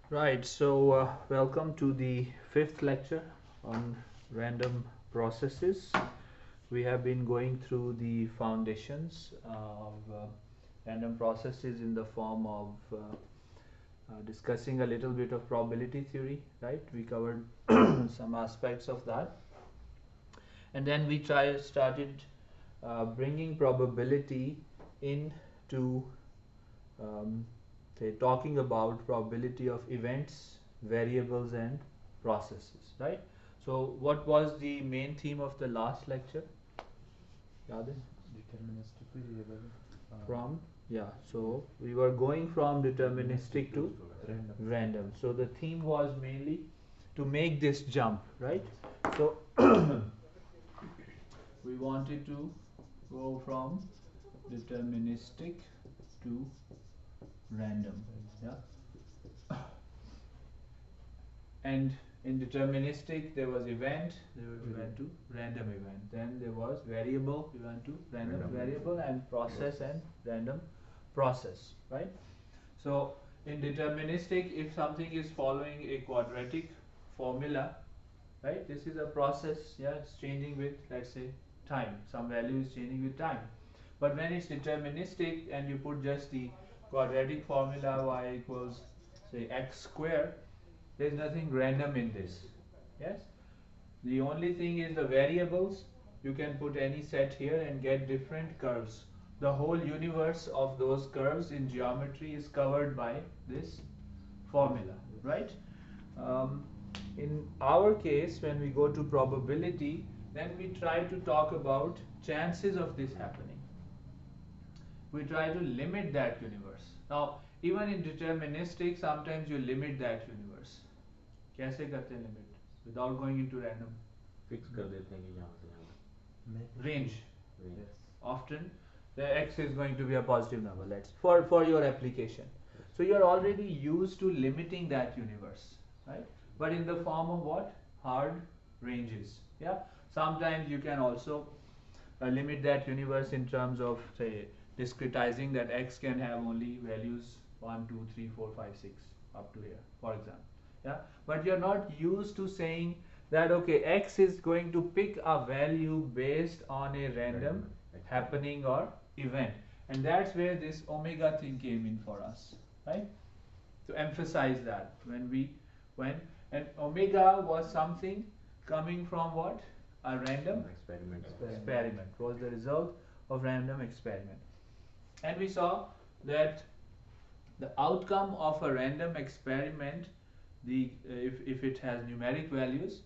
Right, so welcome to the fifth lecture on random processes. We have been going through the foundations of random processes in the form of discussing a little bit of probability theory, right? We covered some aspects of that, and then we started bringing probability into um, say talking about probability of events, variables, and processes, right? So what was the main theme of the last lecture? Yaad hai? Deterministic variable. From yeah, so we were going from deterministic to random. So the theme was mainly to make this jump, right? So we wanted to go from deterministic to random, yeah. And in deterministic there was event, we went to random event. Then there was variable, we went to random variable, and process and random process, right? So in deterministic, if something is following a quadratic formula, right, this is a process, yeah, it's changing with, let's say, time. Some value is changing with time. But when it's deterministic and you put just the quadratic formula y equals, say, x square, there's nothing random in this. Yes, the only thing is the variables. You can put any set here and get different curves. The whole universe of those curves in geometry is covered by this formula, right? um, in our case, when we go to probability, then we try to talk about chances of this happening. We try to limit that universe. Now, even in deterministic, sometimes you limit that universe. कैसे करते हैं limit? Without going into random. Fix कर देते हैं कि यहाँ से यहाँ Range. Yes. Often, the x is going to be a positive number. Let's for your application. So you are already used to limiting that universe, right? But in the form of what? Hard ranges. Yeah. Sometimes you can also limit that universe in terms of, say, discretizing that x can have only values 1 2 3 4 5 6 up to here, for example. Yeah, but you're not used to saying that okay, x is going to pick a value based on a random happening or event, and that's where this omega thing came in for us, right? To emphasize that when and omega was something coming from what? A random experiment was the result of random experiment. And we saw that the outcome of a random experiment, the if it has numeric values,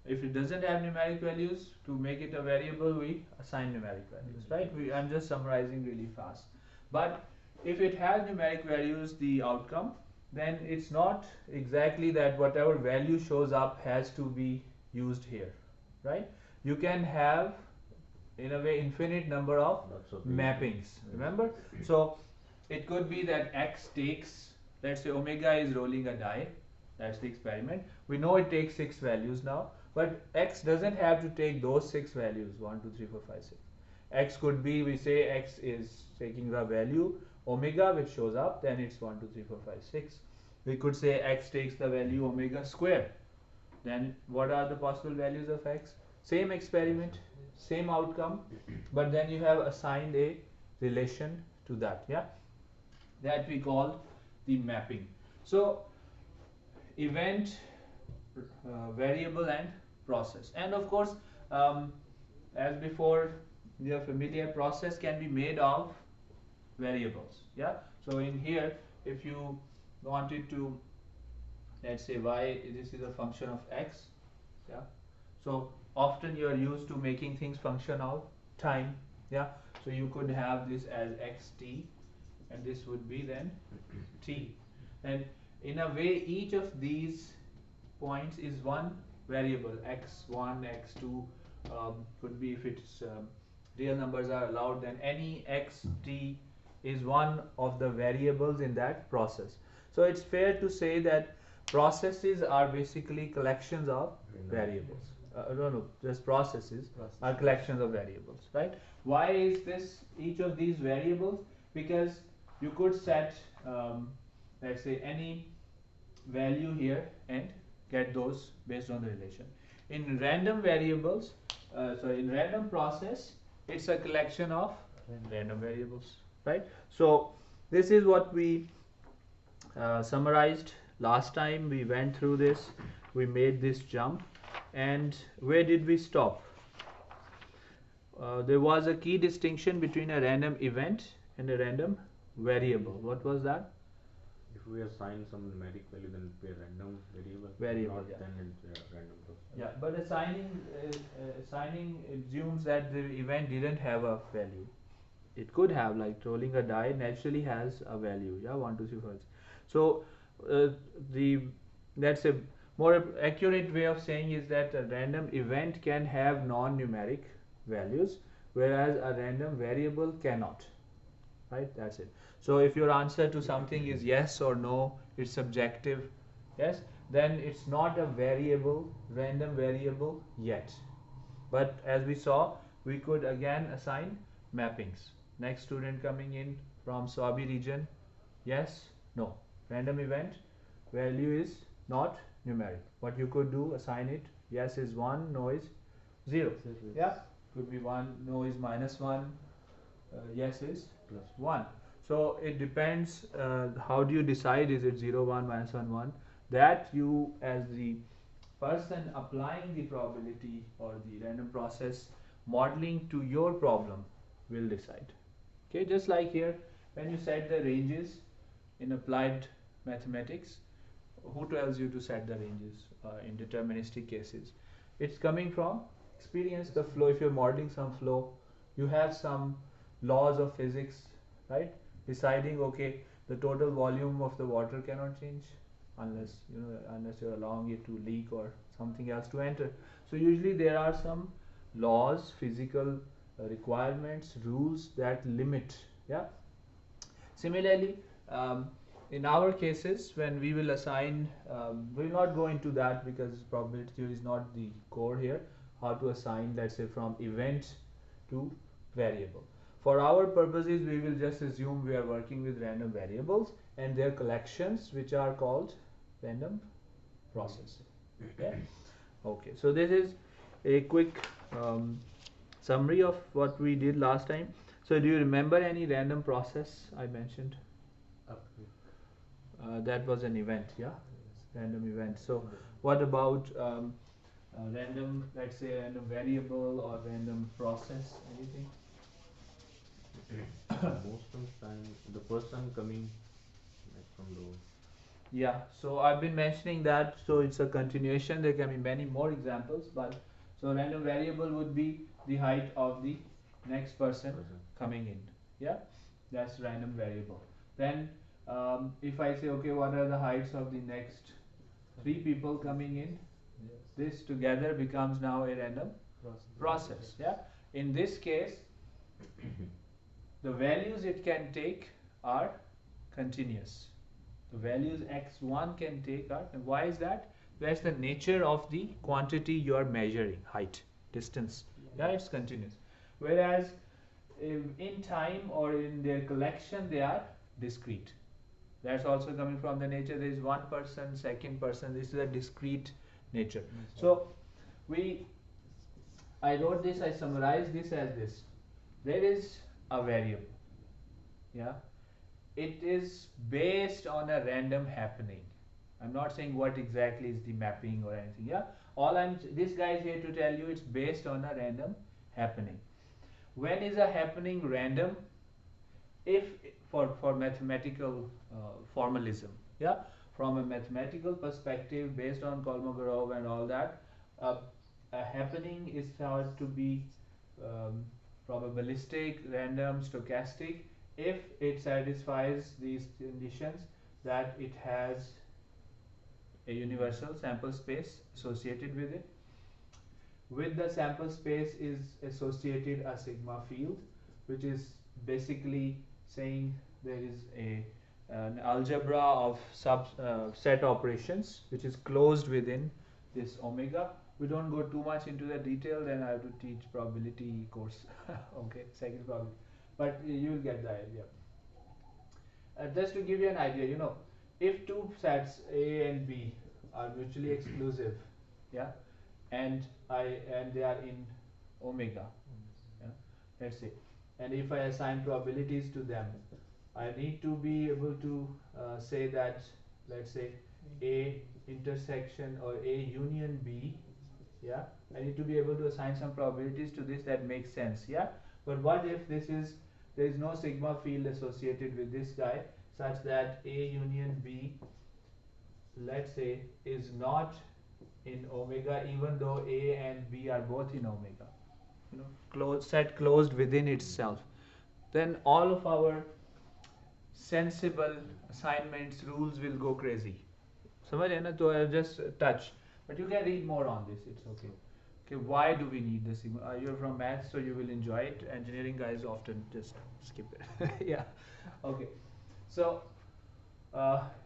if it doesn't have numeric values, to make it a variable we assign numeric values, right? I'm just summarizing really fast. But if it has numeric values, the outcome, then it's not exactly that whatever value shows up has to be used here, right? You can have, in a way, infinite number of mappings, remember? So it could be that x takes, let's say omega is rolling a die, that's the experiment. We know it takes 6 values now, but x doesn't have to take those 6 values, 1 2 3 4 5 6. X could be, we say x is taking the value omega which shows up, then it's 1 2 3 4 5 6. We could say x takes the value omega square, then what are the possible values of x? Same experiment, same outcome, but then you have assigned a relation to that, yeah, that we call the mapping. So event, variable, and process. And of course, as before, we are familiar, process can be made of variables, yeah. So in here, if you wanted to, let's say y, this is a function of x, yeah. So often you are used to making things function of time, yeah. So you could have this as xt, and this would be then t. And in a way, each of these points is one variable, x1, x2, could be, if it's real numbers are allowed, then any xt is one of the variables in that process. So it's fair to say that processes are basically collections of variables. No, just processes are collections of variables, right? Why is this each of these variables? Because you could set, let's say, any value here and get those based on the relation. In random variables, in random process, it's a collection of random variables, right? So this is what we summarized last time. We went through this, we made this jump, and where did we stop? There was a key distinction between a random event and a random variable. What was that? If we assign some numeric value, then it will be a random variable. Variable, Not, yeah. then it's a random process. Yeah, but assigning assumes that the event didn't have a value. It could have, like rolling a die naturally has a value. Yeah, 1, 2, 3, 4. So uh, the that's a more accurate way of saying is that a random event can have non-numeric values, whereas a random variable cannot. Right? That's it. So if your answer to something is yes or no, it's subjective. Yes, then it's not a variable, random variable yet. But as we saw, we could again assign mappings. Next student coming in from Swabi region, yes, no. Random event, value is not numeric. What you could do, assign it, yes is 1, no is 0. Yeah, could be 1, no is -1, yes is +1. So it depends, how do you decide, is it 0, 1, -1, 1? That you as the person applying the probability or the random process modeling to your problem will decide. Okay, just like here, when you set the ranges in applied mathematics, who tells you to set the ranges in deterministic cases? It's coming from experience, the flow. If you're modeling some flow, you have some laws of physics, right? Deciding, okay, the total volume of the water cannot change unless you're allowing it to leak or something else to enter. So usually there are some laws, physical requirements, rules that limit. Yeah. Similarly, in our cases, when we will assign, we will not go into that because probability theory is not the core here. How to assign, let's say, from event to variable. For our purposes, we will just assume we are working with random variables and their collections, which are called random process. Okay. Okay. So this is a quick summary of what we did last time. So do you remember any random process I mentioned? That was an event, yeah? Random event. So what about random, let's say random variable or random process, anything? Most of the time, the person coming like from the Yeah, so I've been mentioning that, so it's a continuation. There can be many more examples, but so random variable would be the height of the next person coming in. Yeah, that's random variable. Then if I say, okay, what are the heights of the next 3 people coming in? Yes. This together becomes now a random process. Yeah, in this case, the values it can take are continuous. The values x1 can take are, and why is that? That's the nature of the quantity you are measuring, height, distance. Yeah, it's continuous. Whereas in time or in their collection, they are discrete. That's also coming from the nature. There is one person, second person. This is a discrete nature. So I wrote this, I summarized this as this. There is a variable. Yeah. It is based on a random happening. I'm not saying what exactly is the mapping or anything. Yeah. This guy is here to tell you it's based on a random happening. When is a happening random? If for mathematical formalism, yeah, from a mathematical perspective, based on Kolmogorov and all that, a happening is thought to be probabilistic, random, stochastic, if it satisfies these conditions, that it has a universal sample space associated with it. With the sample space is associated a sigma field, which is basically saying there is an algebra of set operations which is closed within this omega. We don't go too much into the detail, then I have to teach probability course. Okay, second probability, but you will get the idea. Just to give you an idea, if two sets A and B are mutually exclusive, yeah, and they are in omega, yeah, let's say, and if I assign probabilities to them, I need to be able to say that, let's say, A intersection or A union B, yeah, I need to be able to assign some probabilities to this that makes sense, yeah. But what if there is no sigma field associated with this guy such that A union B, let's say, is not in omega even though A and B are both in omega, closed within itself, then all of our sensible assignments rules will go crazy. समझ है ना? तो I just touch, but you can read more on this. It's okay. Okay, why do we need this? You're from maths, so you will enjoy it. Engineering guys often just skip it. Yeah. Okay. So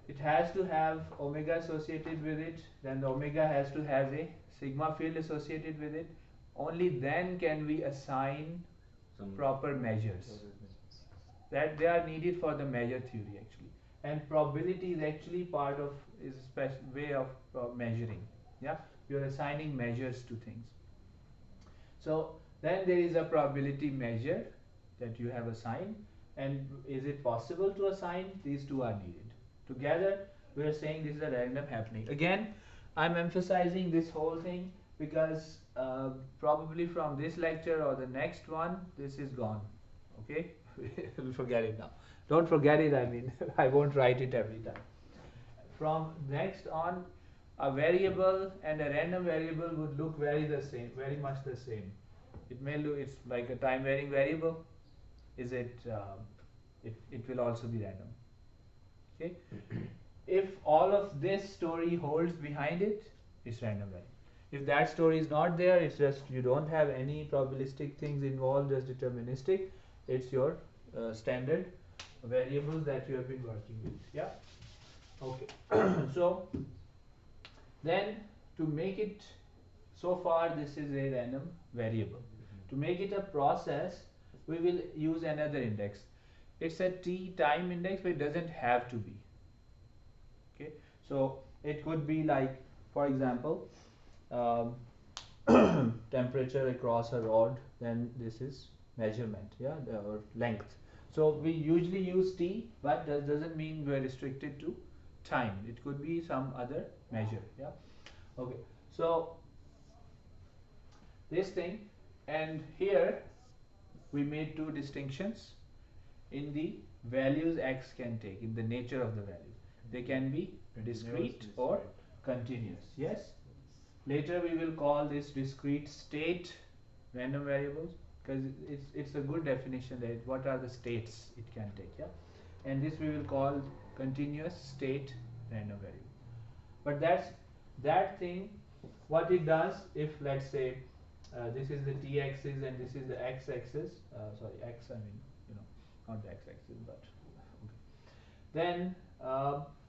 it has to have omega associated with it. Then the omega has to have a sigma field associated with it. Only then can we assign Some proper measures that they are needed for the measure theory actually. And probability is actually part of is a special way of measuring. Yeah, you're assigning measures to things. So then there is a probability measure that you have assigned, and is it possible to assign? These two are needed together. We are saying this is a random happening. Again, I'm emphasizing this whole thing because probably from this lecture or the next one, this is gone. Okay. We'll forget it now. Don't forget it, I mean, I won't write it every time. From next on, a variable and a random variable would look very much the same. It's like a time varying variable. Is it, it will also be random. Okay. If all of this story holds behind it, it's random variable. If that story is not there, it's just you don't have any probabilistic things involved, just deterministic. It's your standard variables that you have been working with. Yeah. Okay. So then to make it, so far this is a random variable. To make it a process, we will use another index. It's a t time index, but it doesn't have to be. Okay. So it could be like, for example, temperature across a rod, then this is measurement, yeah, or length. So we usually use t, but that doesn't mean we're restricted to time. It could be some other measure, yeah. Okay, so this thing, and here we made two distinctions in the values x can take, in the nature of the value. They can be discrete or continuous, yes. Later we will call this discrete state random variables, because it's a good definition that what are the states it can take, yeah. And this we will call continuous state random variable. But that thing, what it does, if let's say this is the t-axis and this is the x-axis, sorry, x, I mean, not the x-axis, but okay. Then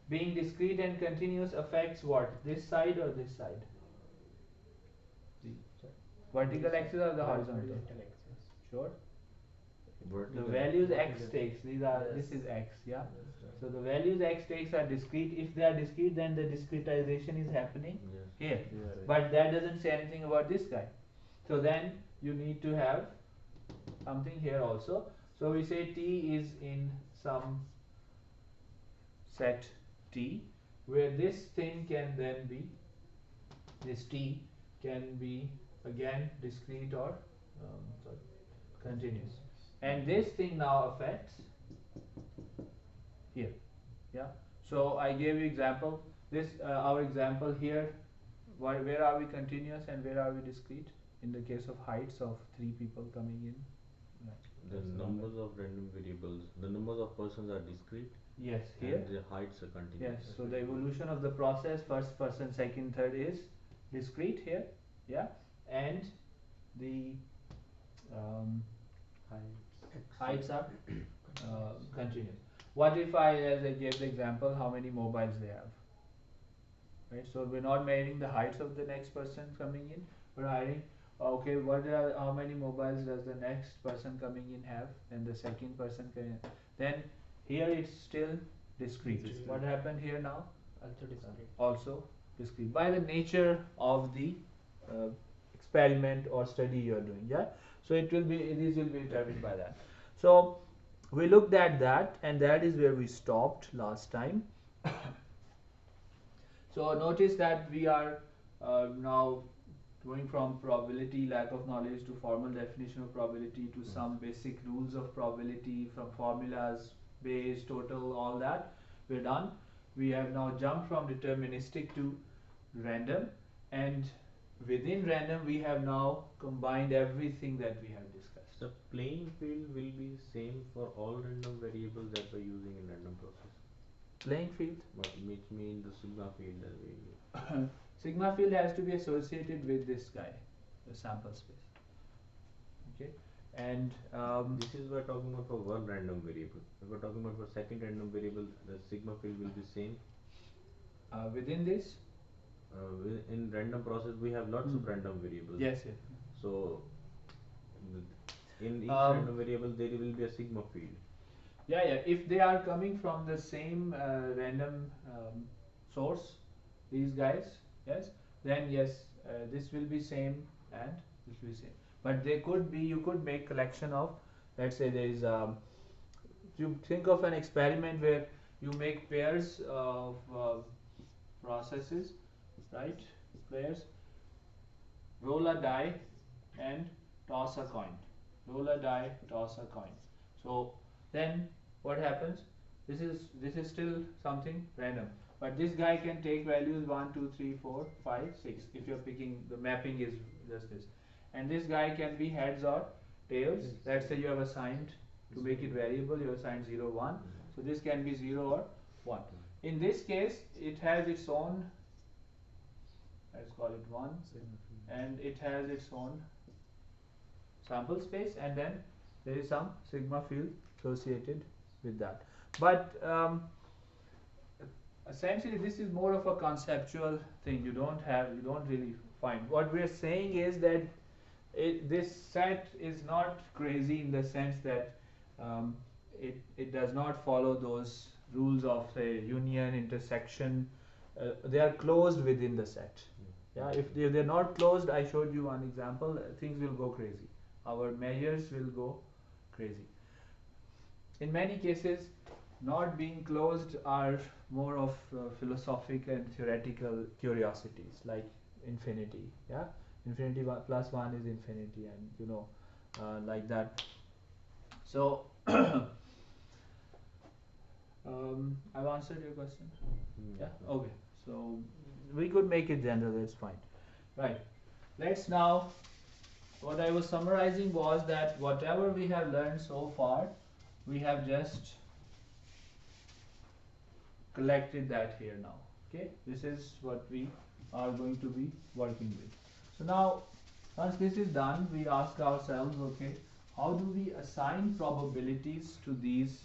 being discrete and continuous affects what, this side or this side? Vertical axis or the horizontal? Sure. The values x takes, this is x, yeah. So the values x takes are discrete. If they are discrete, then the discretization is happening here. But that doesn't say anything about this guy. So then you need to have something here also. So we say t is in some set t, where this thing can then be, this t can be again discrete or continuous. And this thing now affects here, yeah. So I gave you example. This our example here. Where are we continuous and where are we discrete? In the case of heights of 3 people coming in. Right. The numbers of random variables, the numbers of persons are discrete. Yes, here. And the heights are continuous. Yes. So the evolution of the process, first person, second, third, is discrete here, yeah, and the heights are continuous. What if as I gave the example, how many mobiles they have? Right. So we're not measuring the heights of the next person coming in. We're hiring. Okay, how many mobiles does the next person coming in have? And the second person can. Then here it's still discrete. Discrete. What happened here now? Also discrete. Also discrete by the nature of the uh, experiment or study you are doing. Yeah, so these will be determined by that. So we looked at that, and that is where we stopped last time. So notice that we are now going from probability, lack of knowledge, to formal definition of probability, to some basic rules of probability, from formulas, base, total, all that. We're done. We have now jumped from deterministic to random, and within random we have now combined everything that we have discussed. The playing field will be same for all random variables that we're using in random process. Playing field? Which means the sigma field that we use. Sigma field has to be associated with this guy, the sample space. Okay, and this is we're talking about for one random variable. If we're talking about for second random variable, the sigma field will be same. within this, In random process, we have lots of random variables. yes, yes. So in each Um, random variable, there will be a sigma field. Yeah, yeah. If they are coming from the same random source, these guys, yes, then yes, this will be same and this will be same. But they could be, you could make collection of, let's say there is, you think of an experiment where you make pairs of processes, right? Pairs, roll a die and toss a coin. Roll a die, toss a coin. So then what happens? This is still something random, but this guy can take values 1, 2, 3, 4, 5, 6. If you're picking, the mapping is just this, and this guy can be heads or tails. Let's say you have assigned, to make it variable, you have assigned 0, 1. So this can be 0 or 1. In this case, it has its own, let's call it 1, and it has its own sample space, and then there is some sigma field associated with that. But essentially this is more of a conceptual thing. You don't really find. What we are saying is that this set is not crazy in the sense that it does not follow those rules of, say, union, intersection. They are closed within the set. Yeah, if they're not closed, I showed you one example, things will go crazy. Our measures will go crazy. In many cases, not being closed are more of philosophic and theoretical curiosities, like infinity. Yeah, infinity plus 1 is infinity, and you know, like that. So I've answered your question. Yeah, okay. So we could make it general, that's fine. Right. Let's now, what I was summarizing was that whatever we have learned so far, we have just collected that here now. Okay, this is what we are going to be working with. So now, once this is done, we ask ourselves, okay, how do we assign probabilities to these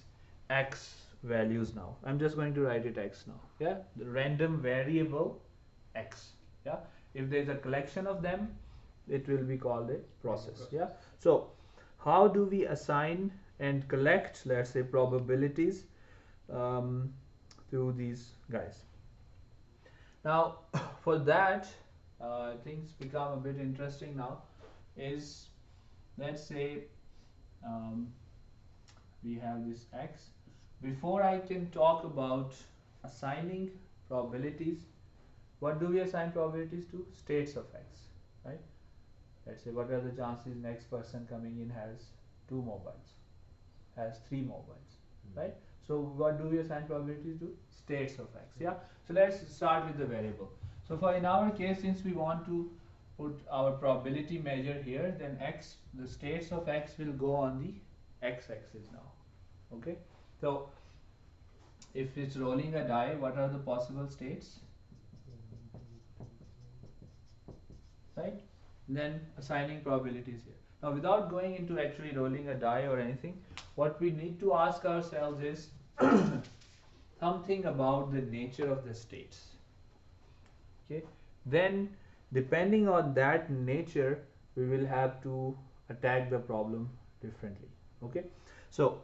x values now? I'm just going to write it x now. Yeah, the random variable x. Yeah, if there's a collection of them, it will be called a process. Yeah, so how do we assign and collect, let's say, probabilities to these guys? Now for that, things become a bit interesting now. Is, let's say, we have this x. Before I can talk about assigning probabilities, what do we assign probabilities to? States of x, right? Let's say, what are the chances next person coming in has 2 mobiles, has 3 mobiles, right? So what do we assign probabilities to? States of x. Yeah, so let's start with the variable. So for in our case, since we want to put our probability measure here, then x, the states of x will go on the x-axis now. Okay, so if it's rolling a die, what are the possible states? Right? Then assigning probabilities here. Now without going into actually rolling a die or anything, what we need to ask ourselves is something about the nature of the states. Okay, then depending on that nature, we will have to attack the problem differently. Okay, so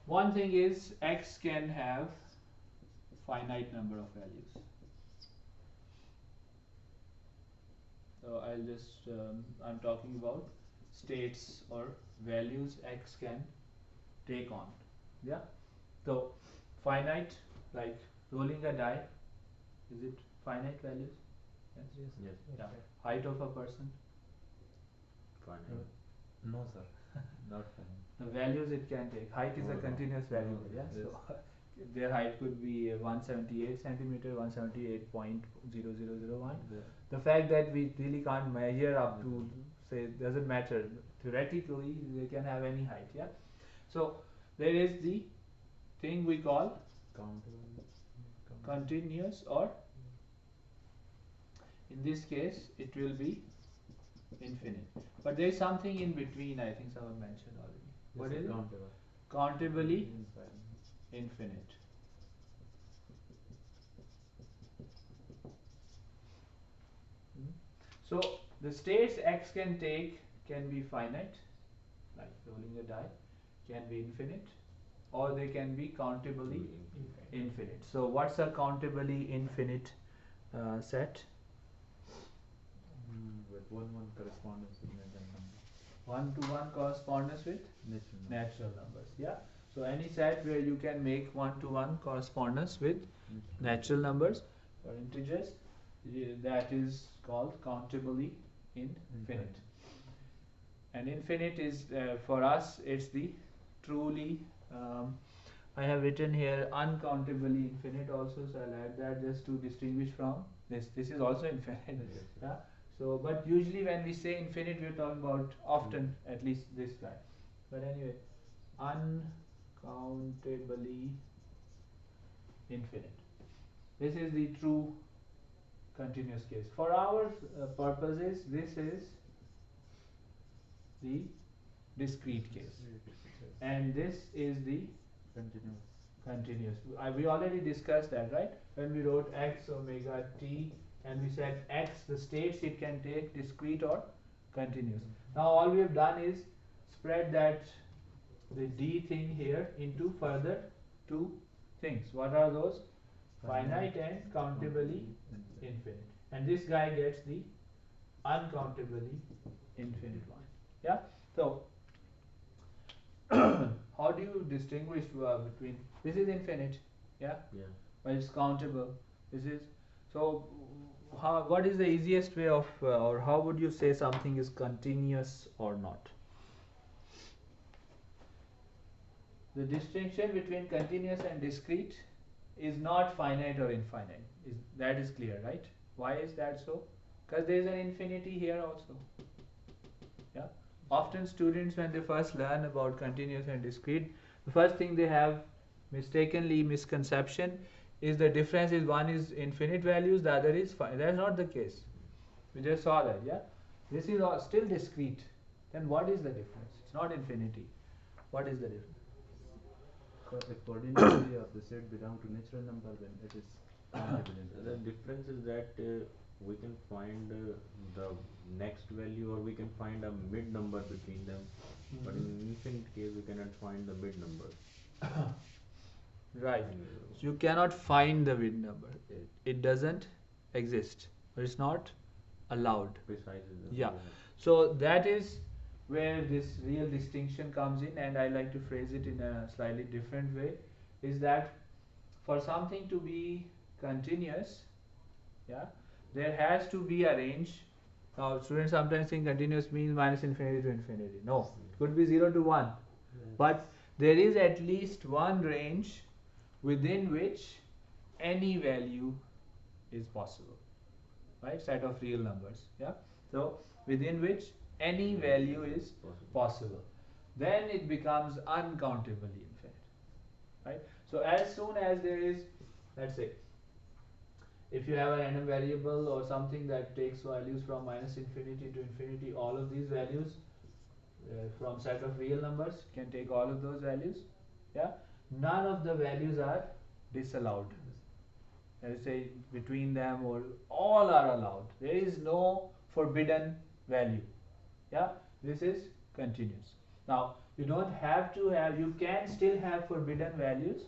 One thing is X can have finite number of values. So I'll just I'm talking about states or values X can take on. Yeah. So finite, like rolling a die, is it finite values? Yes. Yes. Yeah. Height of a person, Fine. No, sir. Not fine. the values it can take. Height is a No. continuous variable. Yeah. Yes. So their height could be 178 centimeter, 178.0001. The fact that we really can't measure up to, say, doesn't matter. Theoretically, they can have any height. Yeah. So there is the thing we call Countable. continuous, or in this case it will be infinite. But there is something in between. I think someone mentioned already. What is it? Countable. Countably Infinite. infinite. So the states X can take can be finite, like rolling a die, can be infinite, or they can be countably infinite. So what's a countably infinite set? With one correspondence with natural number. One-to-one correspondence with Natural number. natural numbers. Yeah. So any set where you can make one-to-one correspondence with natural numbers or integers, that is called countably infinite. And infinite is for us, it's the truly I have written here uncountably infinite also, so I'll add that just to distinguish from this. This is also infinite. Yeah. So but usually when we say infinite, we're talking about often at least this guy. But anyway, uncountably infinite. This is the true continuous case. For our purposes, this is the discrete case, and this is the Continuous. continuous. We already discussed that, right? When we wrote x omega t, and we said x, the states it can take discrete or continuous. Now all we have done is spread that the d thing here into further two things. What are those? Finite and countably infinite. And this guy gets the uncountably infinite one. Yeah. So how do you distinguish between this is infinite, yeah, Yeah. but it's countable. This is so. How, what is the easiest way of, or how would you say something is continuous or not? The distinction between continuous and discrete is not finite or infinite. That is clear, right? Why is that so? Because there is an infinity here also. Yeah. Often students, when they first learn about continuous and discrete, the first thing they have mistakenly misconception is the difference is one is infinite values, the other is finite. That's not the case. We just saw that, yeah. This is still discrete. Then what is the difference? It's not infinity. What is the difference? If coordinately of the set belong to natural number, then it is countable The infinite. difference is that we can find the next value, or we can find a mid number between them. But in infinite case, we cannot find the mid numbers. Right. So you cannot find the mid number. It doesn't exist, or it's not allowed. Precisely. Yeah. So that is where this real distinction comes in, and I like to phrase it in a slightly different way, is that for something to be continuous, yeah, there has to be a range. Now students sometimes think continuous means minus infinity to infinity. No, it could be 0 to 1, but there is at least one range within which any value is possible, right? Set of real numbers, yeah. So within which any value is possible, then it becomes uncountably infinite, right? So as soon as there is, let's say, if you have a random variable or something that takes values from minus infinity to infinity, all of these values from set of real numbers can take all of those values, yeah. None of the values are disallowed. Let's say between them, or all are allowed. There is no forbidden value. Yeah, this is continuous. Now You don't have to have, you can still have forbidden values,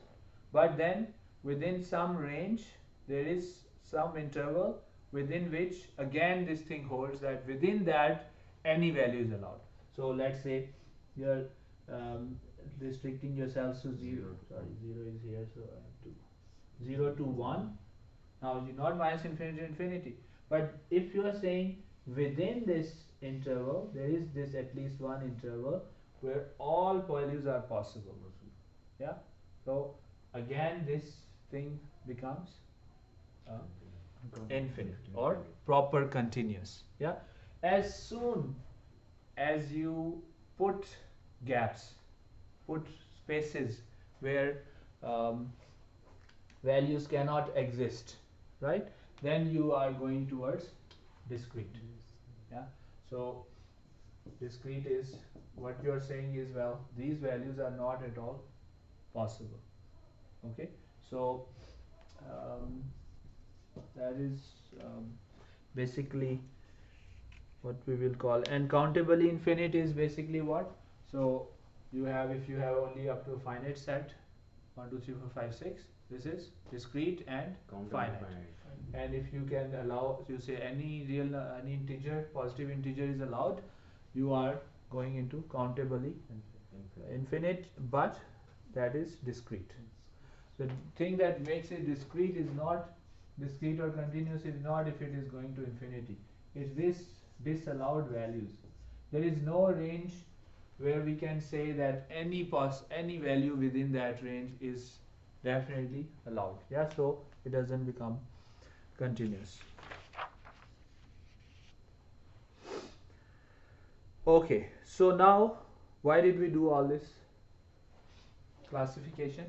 but then within some range there is some interval within which again this thing holds that within that any value is allowed. So let's say you're restricting yourselves to 0, sorry 0 is here, so I have to 0 to 1. Now you not minus infinity to infinity, but if you are saying within this interval there is this at least one interval where all values are possible, yeah, so again this thing becomes infinite or proper continuous, yeah. As soon as you put gaps, put spaces where values cannot exist, right, then you are going towards discrete, yeah. So discrete is what you are saying is, well, these values are not at all possible, okay. So that is basically what we will call, and countably infinite is basically what. So you have, if you have only up to a finite set 1 2 3 4 5 6, this is discrete and finite. And if you can allow, you say any real any integer, positive integer is allowed, you are going into countably infinite, but that is discrete. The thing that makes it discrete is not discrete or continuous is not if it is going to infinity, it's this disallowed values. There is no range where we can say that any value within that range is definitely allowed, yeah, so it doesn't become continuous. Okay, so now why did we do all this classification?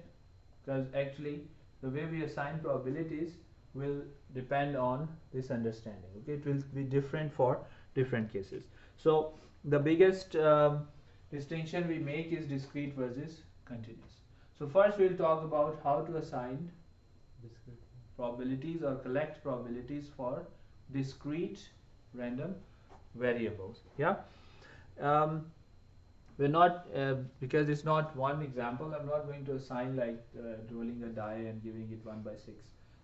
Because actually the way we assign probabilities will depend on this understanding, okay. It will be different for different cases. So the biggest distinction we make is discrete versus continuous. So first we'll talk about how to assign Discrete. probabilities or collect probabilities for discrete random variables, yeah. We're not because it's not one example, I'm not going to assign like rolling a die and giving it 1 by 6.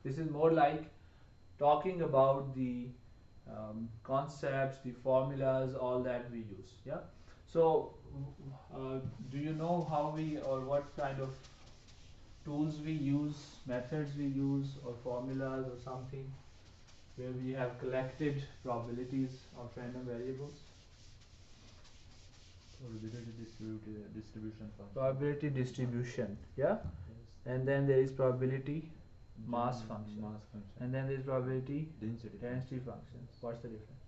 This is more like talking about the concepts, the formulas, all that we use, yeah. So do you know how we, or what kind of tools we use, methods we use, or formulas or something where we have collected probabilities of random variables? Distribution function. Probability distribution, yeah. Yes. And then there is probability mass function, Mass function. and then there is probability Density function. What's the difference?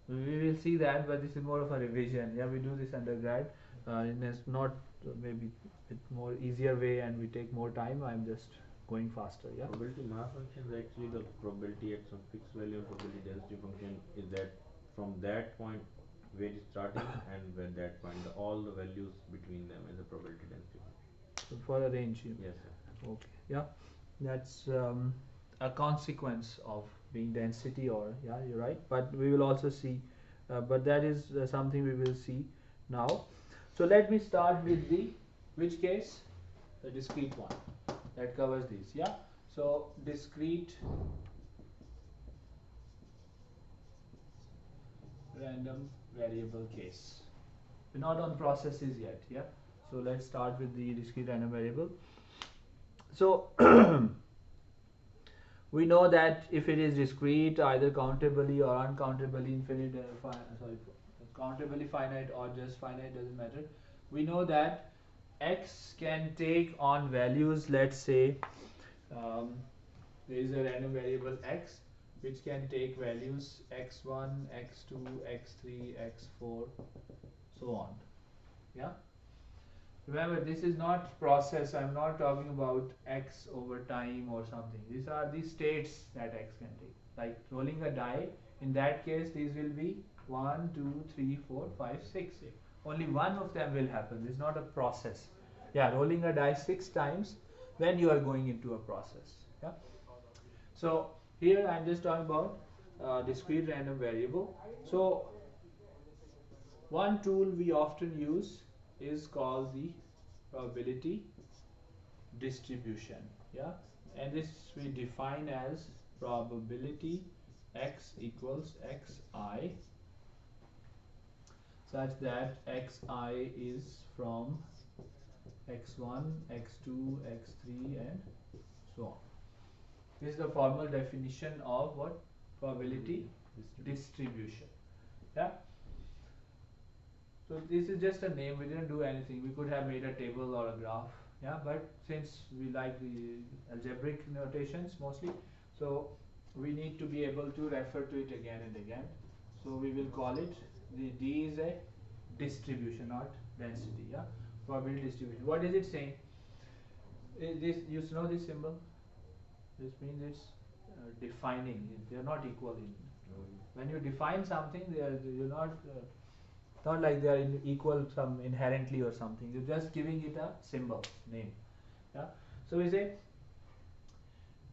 We will see that, but this is more of a revision, yeah. We do this undergrad in a not maybe with more easier way, and we take more time. I'm just going faster, yeah. Probability mass function is actually the probability at some fixed value, and probability density function is that from that point where it's starting and where that point, all the values between them is a probability density function. So for a range, you Yes, sir. okay, yeah. That's a consequence of being density, or yeah, you're right. But we will also see, but that is something we will see now. So let me start with the which case, the discrete one that covers these, yeah. So discrete random variable case. We're not on processes yet, yeah. So let's start with the discrete random variable. So we know that if it is discrete, either countably or uncountably infinite, countably finite or just finite, doesn't matter. We know that x can take on values, let's say there is a random variable x which can take values x1, x2, x3, x4, so on, yeah. Remember, this is not process. I'm not talking about x over time or something. These are the states that x can take. Like rolling a die, in that case these will be 1, 2, 3, 4, 5, 6. Only one of them will happen. This is not a process. Yeah, rolling a die 6 times, then you are going into a process, yeah. So here I'm just talking about discrete random variable. So one tool we often use is called the probability distribution. Yeah, and this we define as probability x equals xi, such that xi is from x1, x2, x3 and so on. This is the formal definition of what? Probability distribution. Yeah. So this is just a name, we didn't do anything. We could have made a table or a graph. Yeah, but since we like the algebraic notations mostly, so we need to be able to refer to it again and again. So we will call it, the D is a distribution, not density. Yeah, probability distribution. What is it saying? This, you know this symbol? This means it's defining. They are not equal in. When you define something, you're not like they are equal some inherently or something. You're just giving it a symbol name. Yeah. So we say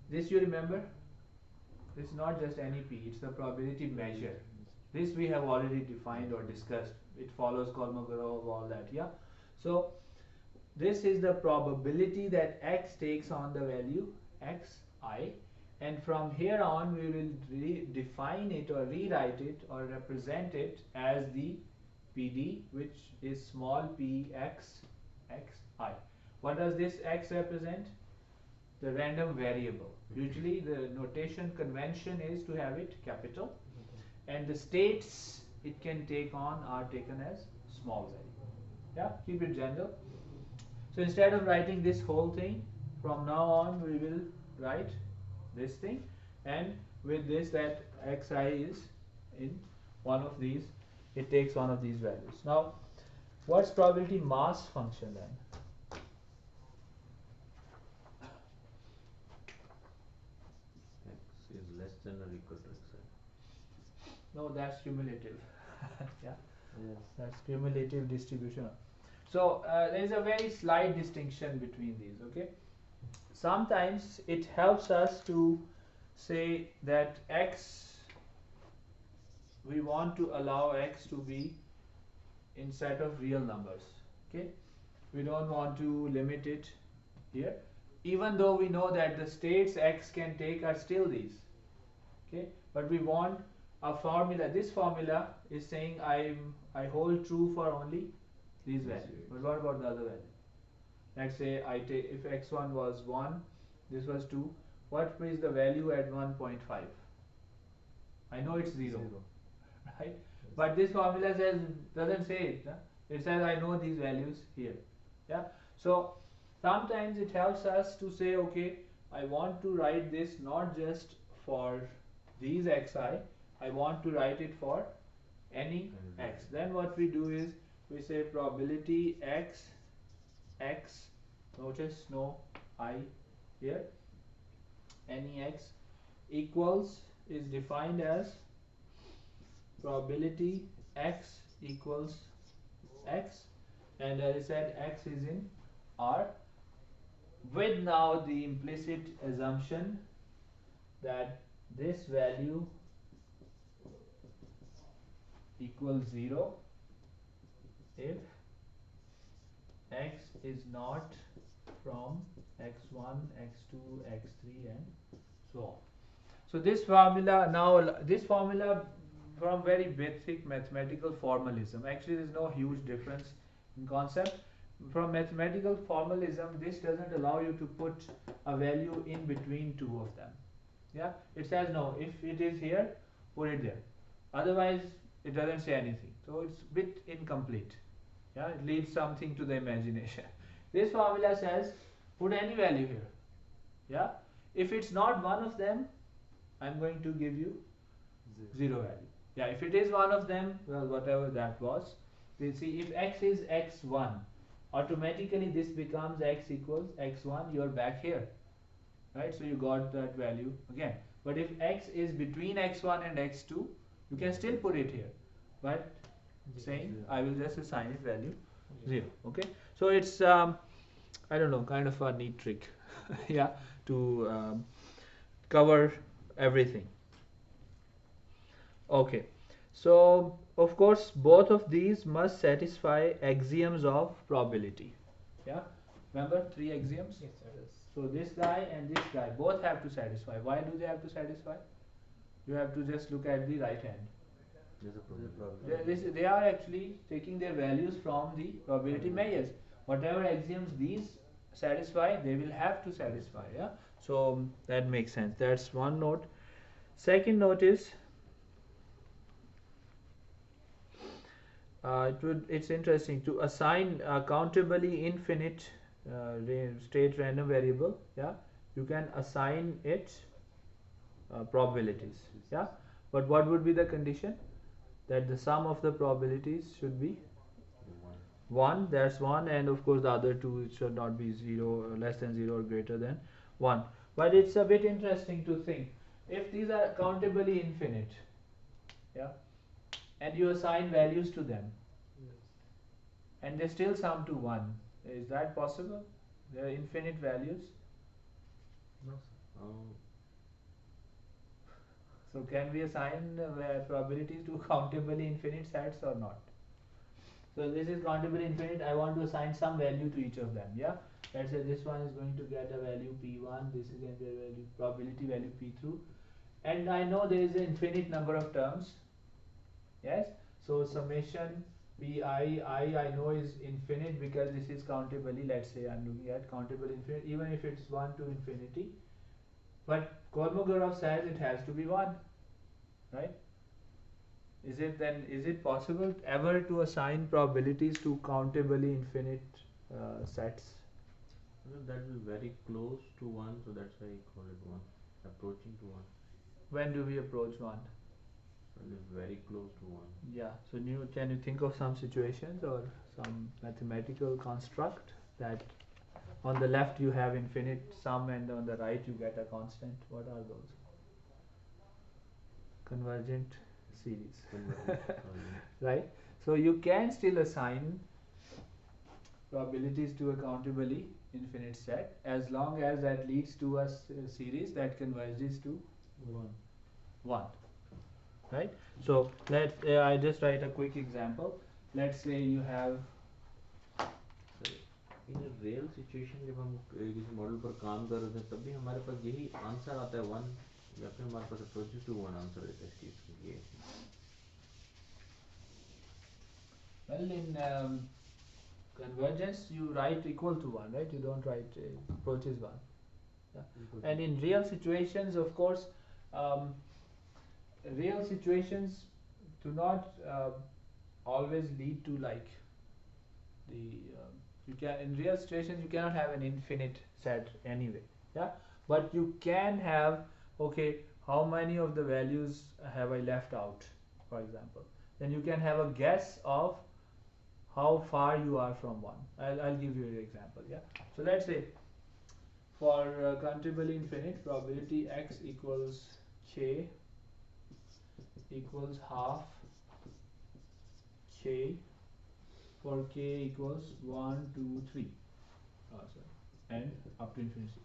this. You remember? This is not just any P. It's the probability measure. This we have already defined or discussed. It follows Kolmogorov, all that. Yeah. So this is the probability that x takes on the value xi, and from here on we will define it or rewrite it or represent it as the PD, which is small p x xi. What does this x represent? The random variable. Usually the notation convention is to have it capital, and the states it can take on are taken as small value. Yeah, keep it general. So instead of writing this whole thing, from now on we will write this thing, and with this that xi is in one of these, it takes one of these values. Now, what's probability mass function then? X is less than or equal to xi. No, that's cumulative. Yeah, Yes. that's cumulative distribution. So there is a very slight distinction between these. Okay, sometimes it helps us to say that x, we want to allow x to be in set of real numbers. Okay, we don't want to limit it here, even though we know that the states x can take are still these. Okay, but we want a formula. This formula is saying I hold true for only these values. But what about the other value? Let's say I take, if x1 was 1, this was 2. What is the value at 1.5? I know it's 0. Right? But this formula says, doesn't say it. Huh? It says I know these values here. Yeah. So sometimes it helps us to say, okay, I want to write this not just for these xi, I want to write it for any x. Then what we do is we say probability x, notice no I here, any x equals, is defined as probability x equals x, and as I said, x is in R, with now the implicit assumption that this value equals 0 if x is not from x1, x2, x3 and so on. So this formula, now this formula from very basic mathematical formalism, actually there is no huge difference in concept. From mathematical formalism, this doesn't allow you to put a value in between two of them. Yeah, it says no, if it is here, put it there, otherwise it doesn't say anything, so it's a bit incomplete. Yeah, it leaves something to the imagination. This formula says put any value here. Yeah, if it's not one of them, I'm going to give you 0 value. Yeah, if it is one of them, well, whatever that was, we'll see. If x is x1, automatically this becomes x equals x1, you're back here, right? So you got that value again. But if x is between x1 and x2, you can still put it here, but saying I will just assign it value 0. Okay, so it's I don't know, kind of a neat trick. Yeah, to cover everything. Okay, So of course both of these must satisfy axioms of probability. Yeah, remember three axioms? Yes, sir. So this guy and this guy both have to satisfy. Why do they have to satisfy? You have to just look at the right hand. There's a This is probability. They are actually taking their values from the probability measures. Whatever axioms these satisfy, they will have to satisfy. Yeah, so that makes sense. That's one note. Second note is it's interesting to assign a countably infinite state random variable. Yeah, you can assign it probabilities. Yeah, but what would be the condition? That the sum of the probabilities should be One. 1. That's 1, and of course the other two, it should not be 0, less than 0 or greater than 1. But it's a bit interesting to think, if these are countably infinite, yeah, and you assign values to them, Yes. and they still sum to 1, is that possible? They are infinite values. No, sir. So can we assign probabilities to countably infinite sets or not? So this is countably infinite. I want to assign some value to each of them. Yeah. Let's say this one is going to get a value p1. This is going to be a value probability value p2, and I know there is an infinite number of terms. Yes. So summation I know is infinite because this is countably. Let's say I'm looking at countable infinite, even if it's 1 to infinity. But Kolmogorov says it has to be 1, right? Is it possible ever to assign probabilities to countably infinite sets? Well, that will be very close to 1, so that's why I call it 1. Approaching to 1. When do we approach 1? Well, it's very close to 1. Yeah, so can you think of some situations or some mathematical construct that on the left you have infinite sum and on the right you get a constant? What are those? Convergent series. Right? So you can still assign probabilities to a countably infinite set as long as that leads to a series that converges to 1. Right? So let's I just write a quick example. Let's say you have in real situation जब हम किसी model पर काम कर रहे थे तब भी हमारे पास यही आंसर आता है 1 या फिर हमारे पास अप्रोचेस टू 1 आंसर देता है इस चीज के लिए well in convergence you write equal to 1, right? You don't write approaches 1. Yeah. And in real situations, of course, real situations do not always lead to like the you can in real situations you cannot have an infinite set anyway. Yeah, but you can have, okay, how many of the values have I left out, for example. Then you can have a guess of how far you are from 1. I'll give you an example. Yeah, so let's say for countably infinite, probability x equals k equals half k for k equals 1, 2, 3, sorry, and up to infinity.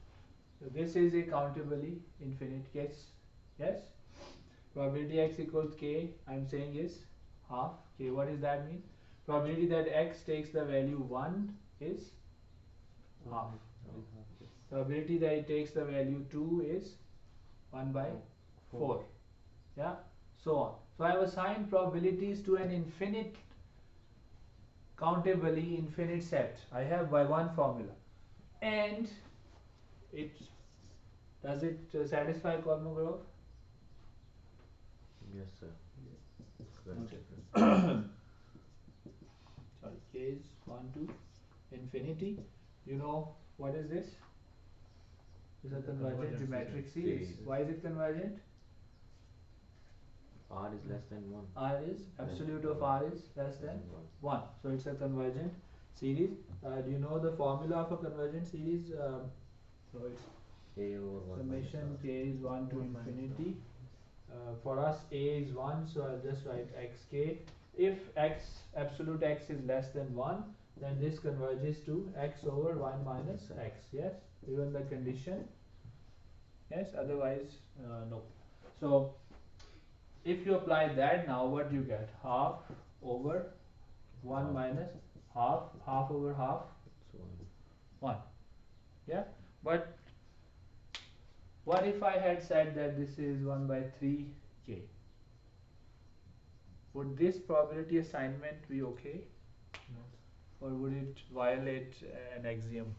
So this is a countably infinite case. Yes, probability x equals k, I'm saying is half k. What does that mean? Probability that x takes the value 1 is half. Probability that it takes the value 2 is 1 by 4. Yeah, so on. So I have assigned probabilities to an infinite countably infinite set. I have by one formula, and it does it satisfy Kolmogorov? yes sir well Okay. said. Sorry, k is 1 to infinity. You know what is this? It's a convergent geometric series. Why is it convergent? R is less than 1. R is absolute of R is less than 1. So it's a convergent series. Do you know the formula of a convergent series? So it's A over 1 summation k is 1 to infinity. For us a is 1, so I'll just write xk. If x absolute x is less than 1, then this converges to x over 1 minus x. Yes, given the condition. Yes, otherwise no. So if you apply that now, what do you get? Half over 1 Half. minus half, half over half, So 1. Yeah, but what if I had said that this is 1 by 3k? Would this probability assignment be okay, or would it violate an axiom?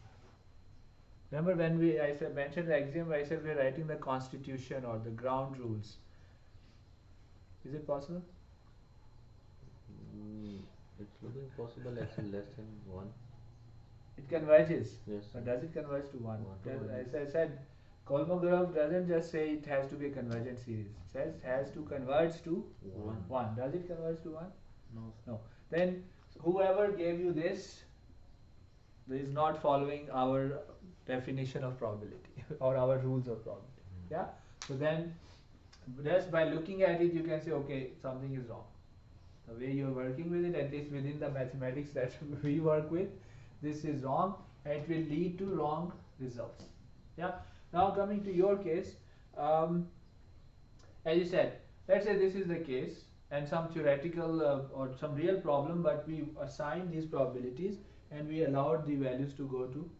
Remember when I said mentioned the axiom, I said we're writing the constitution or the ground rules. Is it possible? it's looking possible actually less than 1. It converges. Yes. But does it converge to 1? 1 to As 1. I said, Kolmogorov doesn't just say it has to be a convergent series. It says has to converge to 1. Does it converge to 1? No. No. Then whoever gave you this is not following our definition of probability or our rules of probability. Yeah. So then, just by looking at it, you can say, okay, something is wrong. The way you're working with it, at least within the mathematics that we work with, this is wrong, and it will lead to wrong results. Yeah. Now coming to your case, as you said, let's say this is the case, and some theoretical or some real problem, but we assigned these probabilities and we allowed the values to go to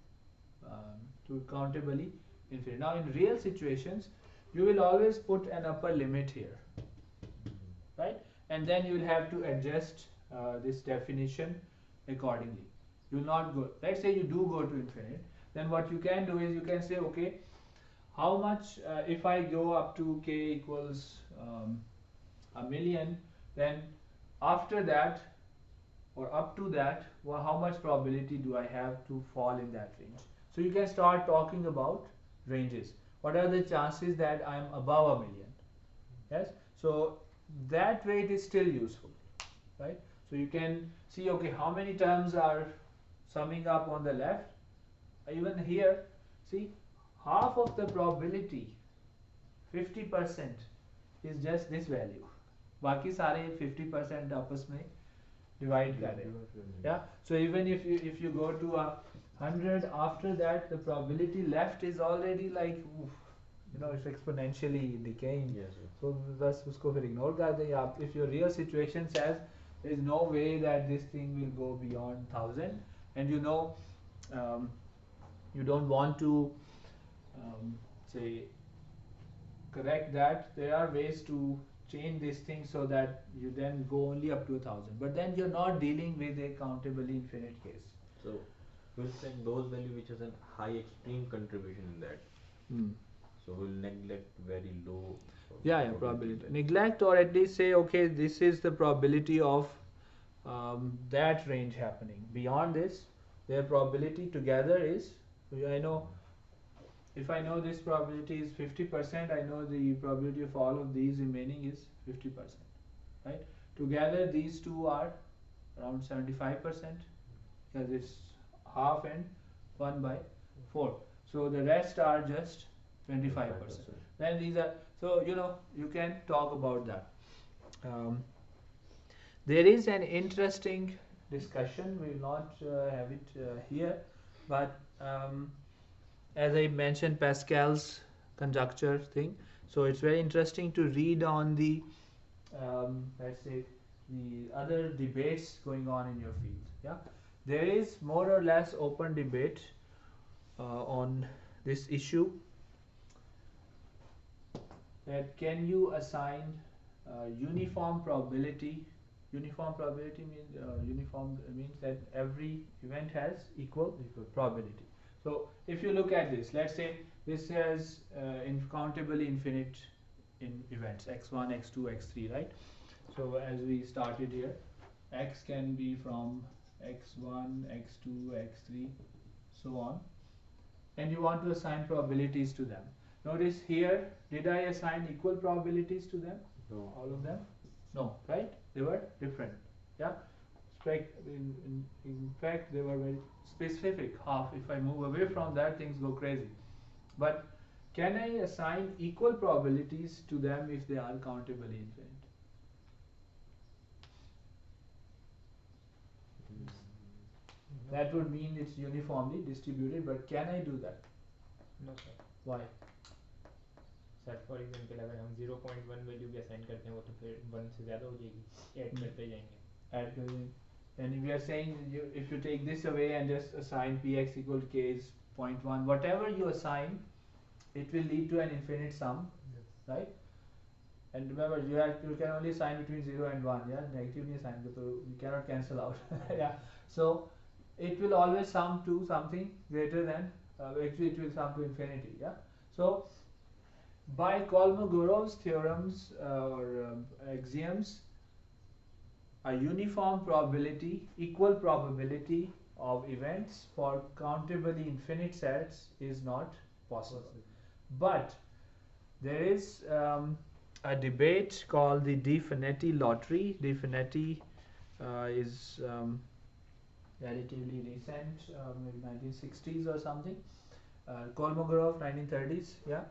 countably infinite. Now in real situations, you will always put an upper limit here, right? And then you will have to adjust this definition accordingly. You will not go, let's say you do go to infinite, then what you can do is you can say, okay, how much if I go up to k equals a million, then after that or up to that, well, how much probability do I have to fall in that range? So you can start talking about ranges. What are the chances that I am above a million? Yes. So that way it is still useful, right? So you can see, okay, how many terms are summing up on the left. Even here, see, half of the probability, 50%, is just this value. बाकी सारे 50% आपस में divide कर रहे हैं. Yeah. So even if you go to 100, after that the probability left is already like, it's exponentially decaying. Yes, sir. So बस उसको फिर ignore कर दें. आप, if your real situation says there is no way that this thing will go beyond 1000, and you don't want to say correct that, there are ways to change this thing so that you then go only up to 1000, but then you're not dealing with a countably infinite case. So we'll take those value which has a high extreme contribution in that. So we'll neglect very low. Probability. Neglect, or at least say, okay, this is the probability of that range happening. Beyond this, their probability together is, I know, if I know this probability is 50%, I know the probability of all of these remaining is 50%, right? Together these two are around 75%, because it's half and 1 by 4. So the rest are just 25%. Then these are, so you can talk about that. There is an interesting discussion, we will not have it here, but as I mentioned, Pascal's conjecture thing, so it's very interesting to read on the let's say the other debates going on in your field. Yeah, there is more or less open debate on this issue, that can you assign uniform probability. Uniform probability means that every event has equal probability. So if you look at this, let's say this has countably infinite in events, x1, x2, x3, right? So as we started here, x can be from x1, x2, x3, so on, and you want to assign probabilities to them. Notice here, did I assign equal probabilities to them? No. All of them? No, right? They were different. Yeah. In fact, they were very specific. Half. If I move away from that, things go crazy. But can I assign equal probabilities to them if they are countably infinite? That would mean it's uniformly distributed, but can I do that? No, sir. Why? Sir for example अगर हम 0.1 value भी assign करते हैं वो तो फिर 1 से ज़्यादा हो जाएगी, ऐड करते जाएंगे। Add going. And we are saying if you take this away and just assign px equal to k is 0.1, whatever you assign, it will lead to an infinite sum, Yes. right? And remember, you can only assign between 0 and 1, yeah? Negative नहीं assign, so you cannot cancel out. Yeah. So it will always sum to something greater than, actually it will sum to infinity, yeah? So by Kolmogorov's theorems or axioms, a uniform probability, equal probability of events for countably infinite sets is not possible. But there is a debate called the De Finetti lottery. De Finetti is relatively recent, maybe 1960s or something. Kolmogorov, 1930s, yeah.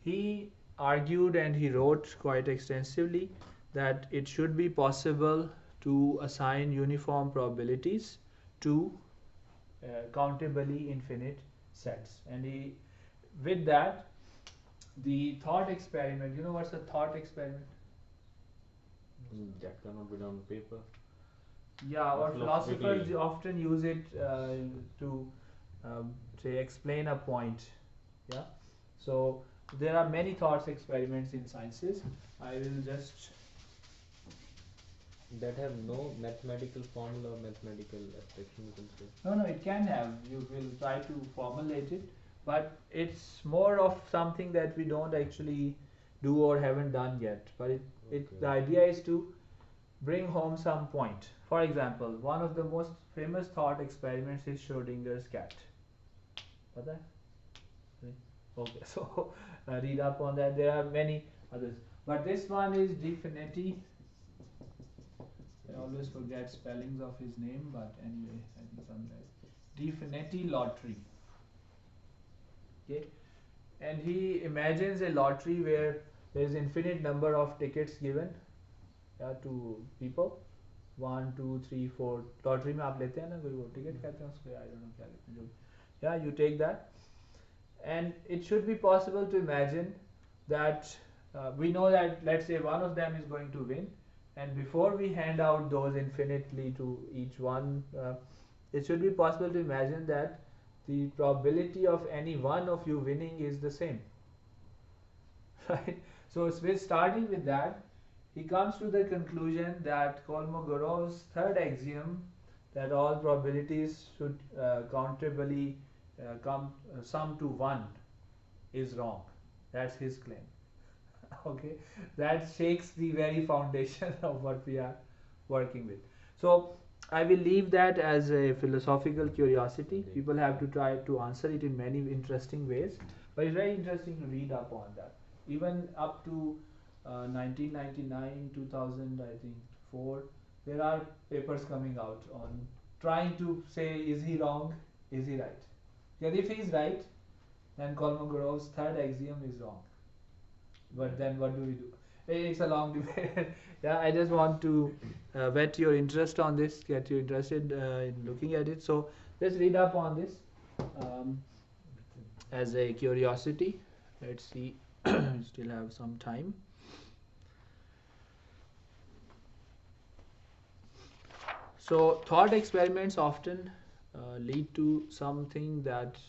He argued and he wrote quite extensively that it should be possible to assign uniform probabilities to countably infinite sets. And he, with that, the thought experiment, you know what's a thought experiment? That cannot be done on paper. Yeah, or philosophers Philosophically. often use it to say explain a point. Yeah, so there are many thoughts experiments in sciences. I will just That have no mathematical formula or mathematical abstraction, you can say. no, it can have. You will try to formulate it, but it's more of something that we don't actually do or haven't done yet. But the idea is to bring home some point. For example, one of the most famous thought experiments is Schrodinger's cat. Pata hai? Okay, so read up on that. There are many others, but this one is De Finetti. I always forget spellings of his name, but anyway, I think I'm right. De Finetti lottery. Okay, and he imagines a lottery where there is infinite number of tickets given to people. 1, 2, 3, 4. Lottery में आप लेते हैं ना कोई वो ticket कहते हैं उसको, I don't know क्या कहते हैं जो. Yeah, you take that, and it should be possible to imagine that we know that let's say one of them is going to win, and before we hand out those infinitely to each one, it should be possible to imagine that the probability of any one of you winning is the same. Right? So with starting with that, he comes to the conclusion that Kolmogorov's third axiom, that all probabilities should countably sum to 1, is wrong. That's his claim. Okay, that shakes the very foundation of what we are working with. So I will leave that as a philosophical curiosity. People have to try to answer it in many interesting ways, but it's very interesting to read up on that. Even up to 1999, 2000, I think 4, there are papers coming out on trying to say, is he wrong, is he right? Because if he is right, then Kolmogorov's third axiom is wrong. But then what do we do? It's a long debate. Yeah, I just want to whet your interest on this, get you interested in looking at it. So let's read up on this as a curiosity. Let's see, we still have some time. So thought experiments often lead to something that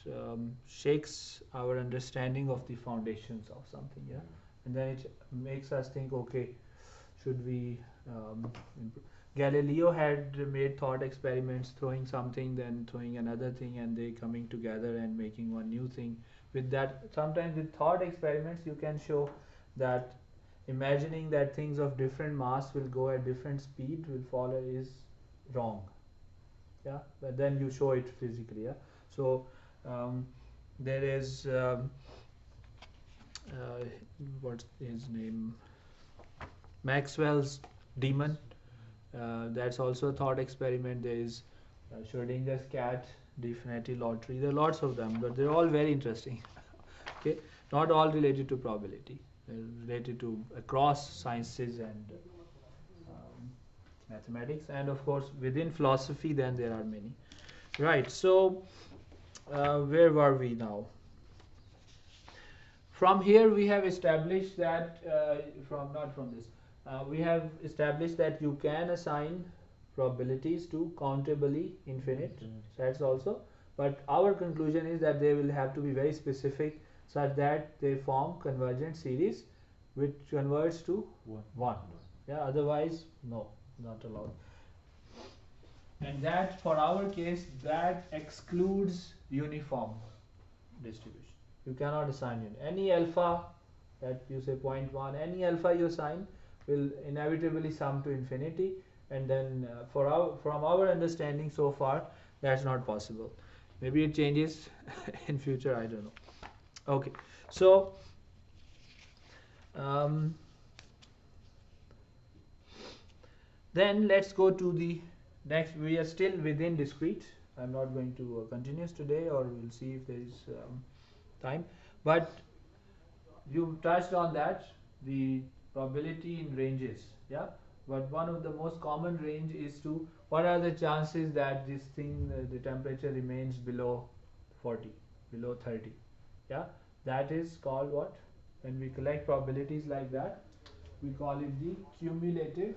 shakes our understanding of the foundations of something, yeah, and then it makes us think, okay, should we improve? Galileo had made thought experiments, throwing something, then throwing another thing, and they coming together and making one new thing. With that, sometimes with thought experiments, you can show that imagining that things of different mass will go at different speed will follow is wrong. Yeah, but then you show it physically. Yeah, so there is what's his name? Maxwell's demon. That's also a thought experiment. There is Schrodinger's cat, De Finetti lottery. There are lots of them, but they're all very interesting. Okay, not all related to probability. They're related to across sciences and mathematics, and of course within philosophy. Then there are many. Right. So where were we now? From here we have established that we have established that you can assign probabilities to countably infinite sets also, but our conclusion is that they will have to be very specific such that they form convergent series which converts to 1. Yeah, otherwise no, not allowed. And that for our case that excludes uniform distribution. You cannot assign any alpha that you say 0.1, any alpha you assign will inevitably sum to infinity, and then from our understanding so far that's not possible. Maybe it changes in future, I don't know. Okay, so then let's go to the next. We are still within discrete. I'm not going to continue today, or we'll see if there is time, but you touched on that, the probability in ranges, yeah, but one of the most common range is to what are the chances that this thing the temperature remains below 40, below 30, yeah, that is called what? When we collect probabilities like that, we call it the cumulative.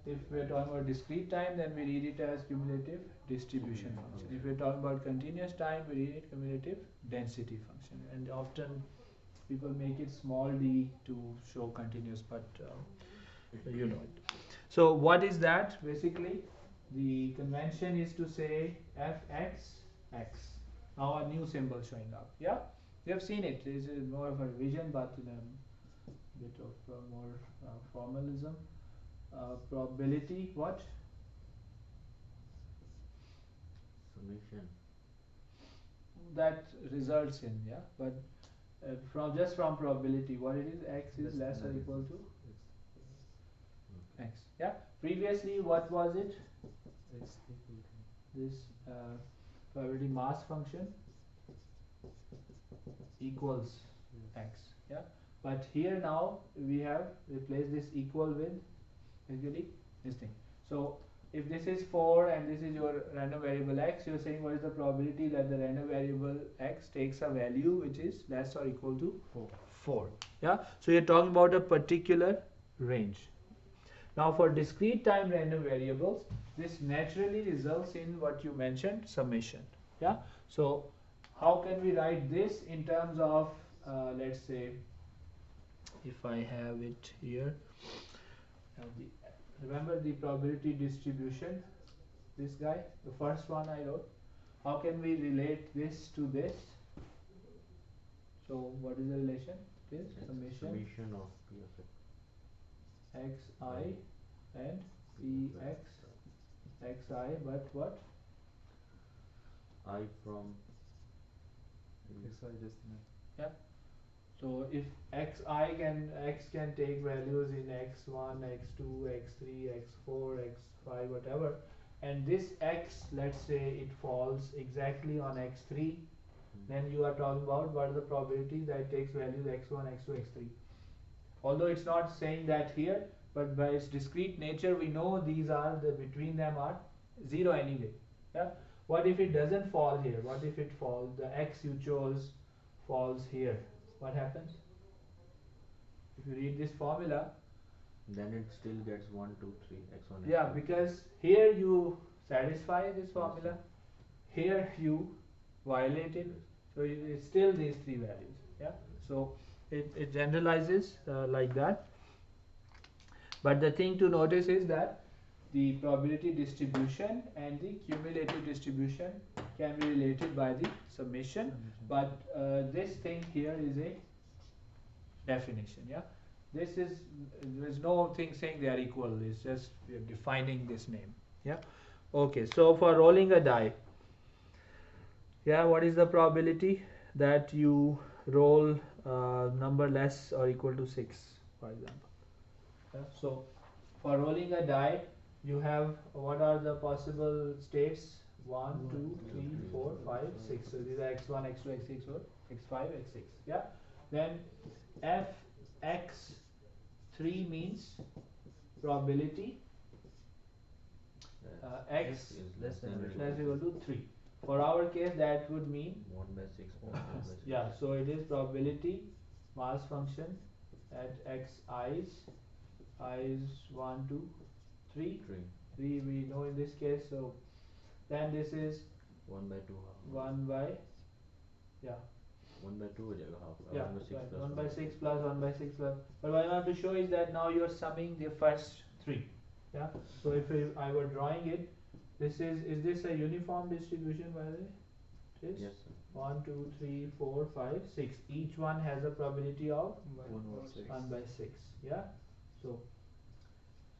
If we are talking about discrete time, then we read it as cumulative distribution function. If we are talking about continuous time, we read it cumulative density function. And often people make it small d to show continuous, but you know it. So what is that? Basically, the convention is to say fx x. Now a new symbol showing up. Yeah, you have seen it. This is more of a revision, but in a bit of more formalism. Probability what? Summation. That results in, yeah, but from probability, what it is? X is less or equal to x. Yeah. Previously, what was it? X equal to This probability mass function equals x. Yeah. But here now we have replaced this equal with basically this thing. So if this is 4 and this is your random variable x, you're saying what is the probability that the random variable x takes a value which is less or equal to 4. Yeah. So you're talking about a particular range. Now for discrete time random variables, this naturally results in what you mentioned, summation. Yeah. So how can we write this in terms of let's say if I have it here, remember the probability distribution, this guy, the first one I wrote. How can we relate this to this? So what is the relation? This summation of P of xi and px xi, but what? I from xi just Yeah. So if x can take values in x1, x2, x3, x4, x5, whatever, and this x, let's say it falls exactly on x3, then you are talking about what are the probabilities that it takes values x1, x2, x3. Although it's not saying that here, but by its discrete nature we know these are between them are 0 anyway. Yeah. What if it doesn't fall here? What if it falls, the x you chose falls here? What happens? If you read this formula, then it still gets 1, 2, 3 x1. yeah, because here you satisfy this formula, here you violate it, so it's still these three values. Yeah, so it generalizes like that. But the thing to notice is that the probability distribution and the cumulative distribution can be related by the summation, but this thing here is a definition. Yeah, this is, there's no thing saying they are equal, it's just we are defining this name. Yeah. Okay, so for rolling a die, yeah, what is the probability that you roll number less or equal to 6, for example? Yeah, so for rolling a die, you have, what are the possible states? 1, 2, 3, 4, 5, 6. So these are x1, x2, x6 or x5, x6. Yeah. Then fx3 means probability x is less than or less equal to 3. For our case, that would mean 1 by 6 plus 1 by 6. yeah. So it is probability mass function at x i's 1, 2, 3. 3. 3 we know in this case. So then this is 1 by 2 half. 1 by yeah 1 by 2 हो जाएगा half. yeah 1 by 6 right, plus 1 by 6 plus 1 by 6 plus. But what I want to show is that now you are summing the first three. Yeah. So if I were drawing it, this is this a uniform distribution by the way? It is. Yes, sir. 1, 2, 3, 4, 5, 6. Each one has a probability of 1 over 6. 1 by 6. Yeah. So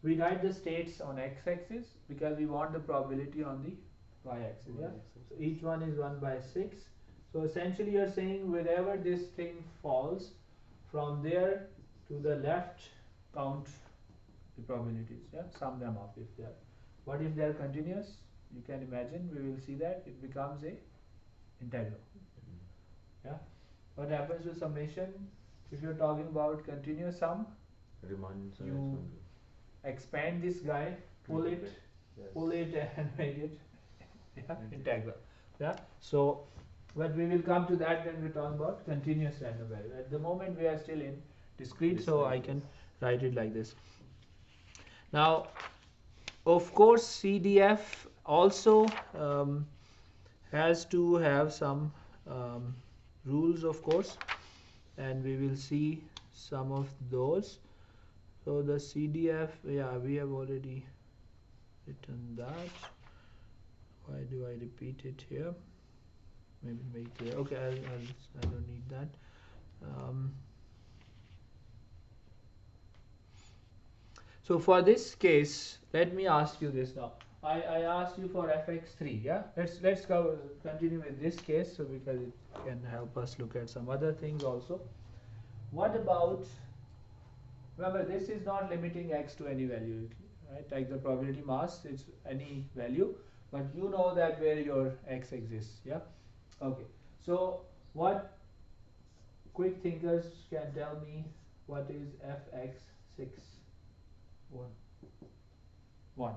we write the states on x-axis because we want the probability on the y-axis. Yeah. So each one is 1 by 6. So essentially you're saying wherever this thing falls, from there to the left, count the probabilities. Yeah. Sum them up if they are. What if they are continuous? You can imagine we will see that it becomes a integral. Yeah. What happens to summation? If you're talking about continuous sum, Remand sir, you expand this guy, pull it, and make it integral. Yeah. So, but we will come to that when we talk about continuous random variable. At the moment we are still in discrete, so I can write it like this. Now, of course, CDF also has to have some rules, of course, and we will see some of those. So the CDF, yeah, we have already written that. Why do I repeat it here? Maybe make clear. Okay, I don't need that. So for this case, let me ask you this now. I asked you for fx3. Yeah, let's continue with this case, so because it can help us look at some other things also. What about, remember this is not limiting x to any value, right? Like the probability mass, it's any value, but you know that where your x exists. Yeah. Okay. So what quick thinkers can tell me what is fx6? 1,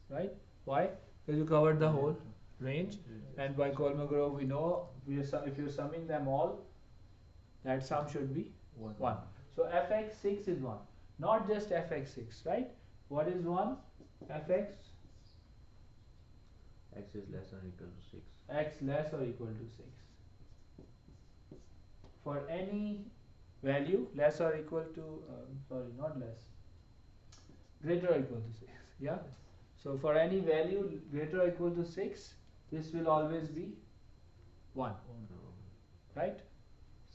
right? Why? Because you covered the whole range, and by Kolmogorov we know if you're summing them all, that sum should be 1. So fx6 is 1, not just fx6, right? What is 1? Fx x is less or equal to 6. x less or equal to 6. For any value less or equal to sorry, not less, greater or equal to 6. Yeah. So for any value greater or equal to 6, this will always be 1, right?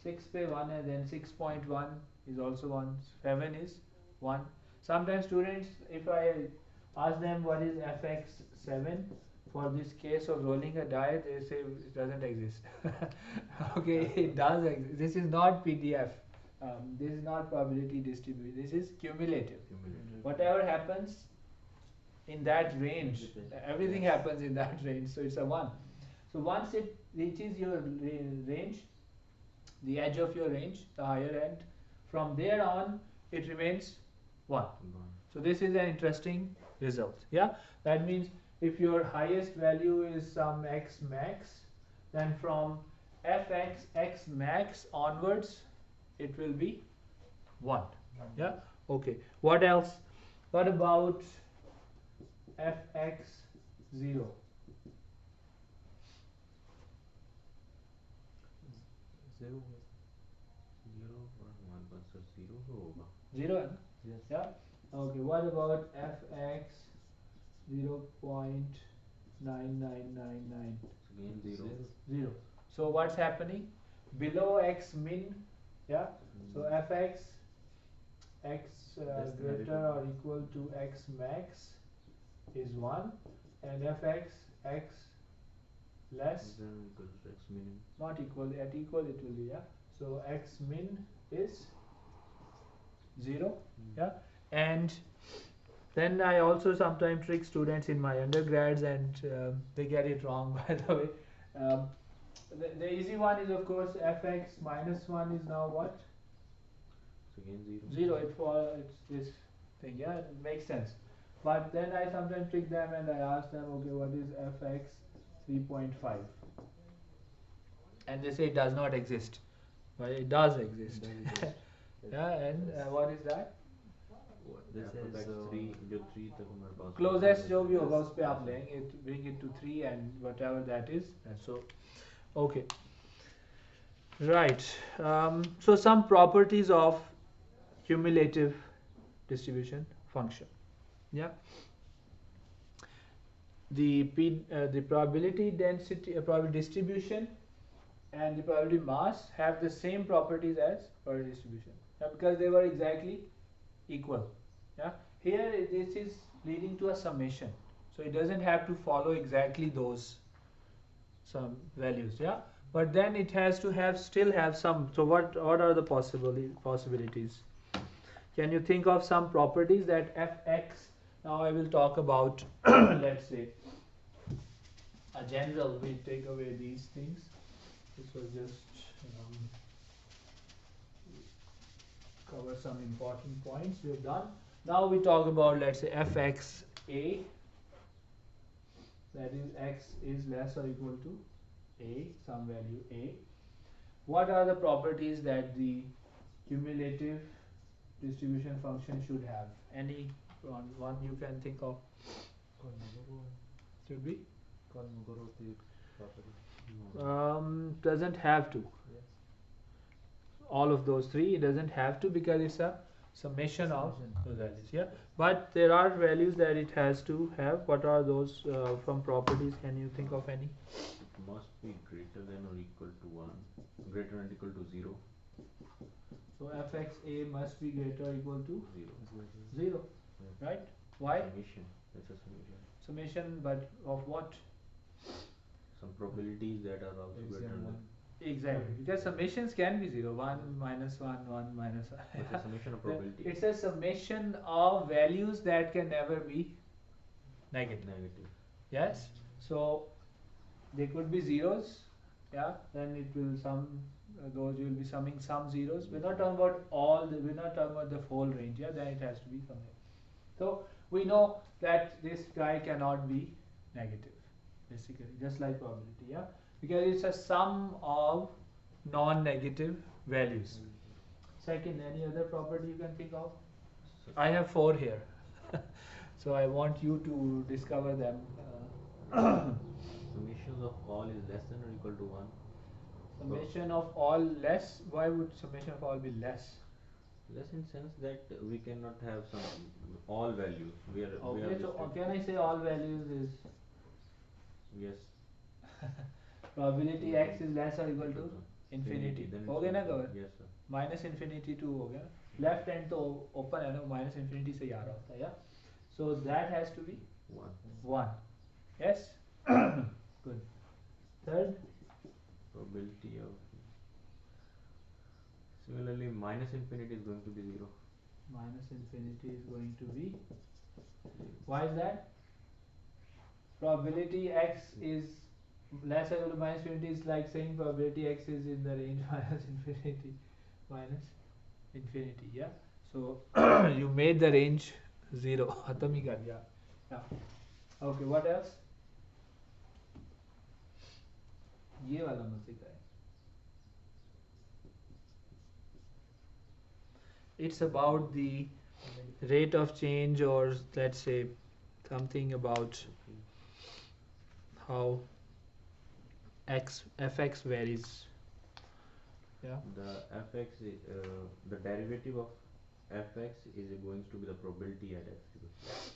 6 by 1, and then 6.1 is also 1, 7 is 1. Sometimes students, if I ask them what is fx7 for this case of rolling a die, they say it doesn't exist. Okay, it does exist. This is not PDF. This is not probability distribution. This is cumulative. Whatever happens in that range, everything happens in that range, so it's a 1. So once it reaches your range, the edge of your range, the higher end, from there on it remains 1. So this is an interesting result. Yeah, that means if your highest value is some x max, then from fx x max onwards it will be 1. Yeah. Okay, what else? What about fx0? 0 0 है ना? Yes. Yeah. Okay, what about fx 0.9999? Again 0. 0. So what's happening? Below x min, yeah. So fx x greater or equal to x max is 1, and fx x less Equal to x minimum. not equal, at equal it will be, yeah. So x min is 0. Yeah. And then I also sometimes trick students in my undergrads, and they get it wrong, by the way. The easy one is, of course, fx minus 1 is now what? It's again 0. It's this thing, yeah, it makes sense. But then I sometimes trick them and I ask them, okay, what is fx 3.5, and they say it does not exist, but it does exist. Then it is- Yeah, and what is that? This f of is x 3 जो 3 तक हमारे पास Closest जो भी होगा उस पे आप लेंगे, bring it to 3 and whatever that is, and so okay, right. So some properties of cumulative distribution function. Yeah, the probability density, probability distribution, and the probability mass have the same properties as probability distribution. Yeah, because they were exactly equal. Yeah, here this is leading to a summation, so it doesn't have to follow exactly those some values. Yeah, but then it has to have still have some. So what are the possibilities? Can you think of some properties that fx? Now I will talk about let's say a general. We take away these things. This was just cover some important points we have done. Now we talk about, let's say, fxa, that is x is less or equal to a, some value a. What are the properties that the cumulative distribution function should have? Any one you can think of? Should be? Colmogorov property. Doesn't have to. Yes. All of those three, it doesn't have to, because it's a summation of Summation. those values. Yeah, but there are values that it has to have. What are those from properties? Can you think of any? it must be greater than or equal to 1, greater than or equal to 0. So fxa must be greater or equal to 0 0, Yeah. right? Why? Summation, that's a summation. Summation, but of what? Some probabilities that are also greater Exam than one. Exactly, because summations can be 0, 1 minus 1, 1 minus 1. it's a summation of probability. It's a summation of values that can never be negative. Negative. Yes, so they could be zeros. Yeah, then it will sum those, you will be summing some zeros. We're not talking about all the, we're not talking about the whole range. Yeah, then it has to be something. So we know that this guy cannot be negative, basically, just like probability. Yeah, because it's a sum of non-negative values. Second, any other property you can think of? So I have 4 here, so I want you to discover them. summations of all is less than or equal to 1. Summation of all less. Why would summation of all be less? Less in sense that we cannot have some all values. We are Okay, so restricted. can I say all values is Yes. probability x is less or equal to infinity. Then हो गया ना cover? Yes sir. Minus infinity to हो गया. Left hand तो open है ना, minus infinity से ही आ रहा होता है, yeah. So that has to be 1. 1. Yes. Good. Third. Probability of similarly minus infinity is going to be 0. Minus infinity is going to be. Why is that? Probability x is less or equal to minus infinity is like saying probability x is in the range minus infinity. Yeah. So you made the range 0. खत्म ही कर दिया. Yeah. Okay. What else? ये वाला मुझसे करें. It's about the rate of change, or let's say something about how fx varies. Yeah. The fx the derivative of fx is going to be the probability at x equals.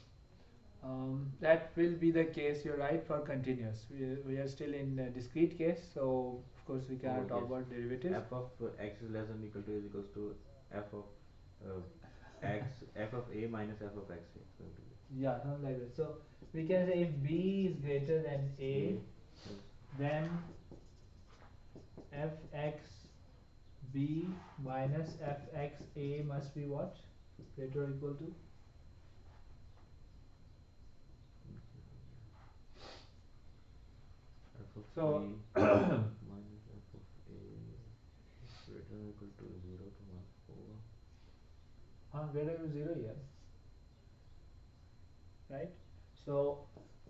That will be the case, you're right, for continuous. We are still in a discrete case, so of course we cannot talk yes. about derivatives. F of x is less than or equal to is equals to f of x, f of a minus f of x. It's going to be. Yeah, something like that. So we can say if b is greater than a, Yes. then fx b minus fx a must be what? Greater or equal to? F of So b minus f of a greater than or equal to 0 to 1 over. greater than 0 here, right? So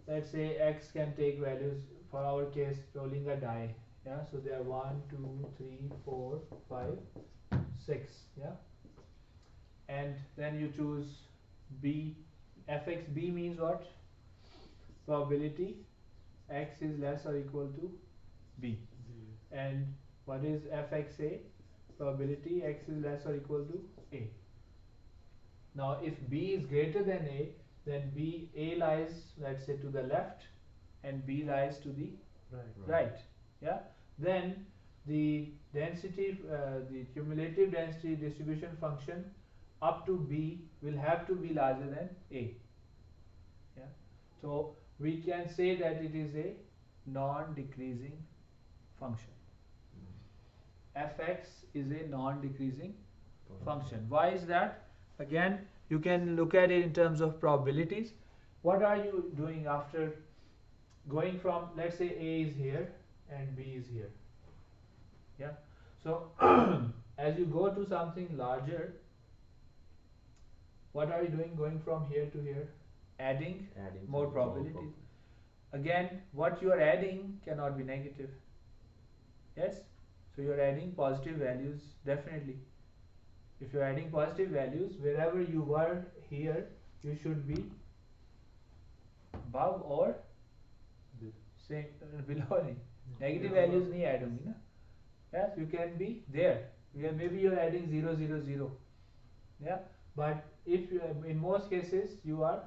let's say x can take values, for our case rolling a die, yeah, so there are 1 2 3 4 5 6, yeah, and then you choose b. Fx b means what? Probability x is less or equal to b. And what is fxa? Probability x is less or equal to a. Now if b is greater than a, then a lies, let's say, to the left and b lies to the right, yeah. Then the density, the cumulative density distribution function up to b will have to be larger than a, yeah. So we can say that it is a non-decreasing function. Fx is a non-decreasing function. Why is that? Again, you can look at it in terms of probabilities. What are you doing after going from, let's say, a is here and b is here, yeah. So as you go to something larger, what are you doing going from here to here? Adding more probabilities. Again, what you are adding cannot be negative, yes. So you are adding positive values, definitely. If you are adding positive values, wherever you were here, you should be above or same, below नहीं. Negative values नहीं add होंगी ना. Yes, you can be there. Maybe you are adding 0 0 0, yeah. But if you, in most cases you are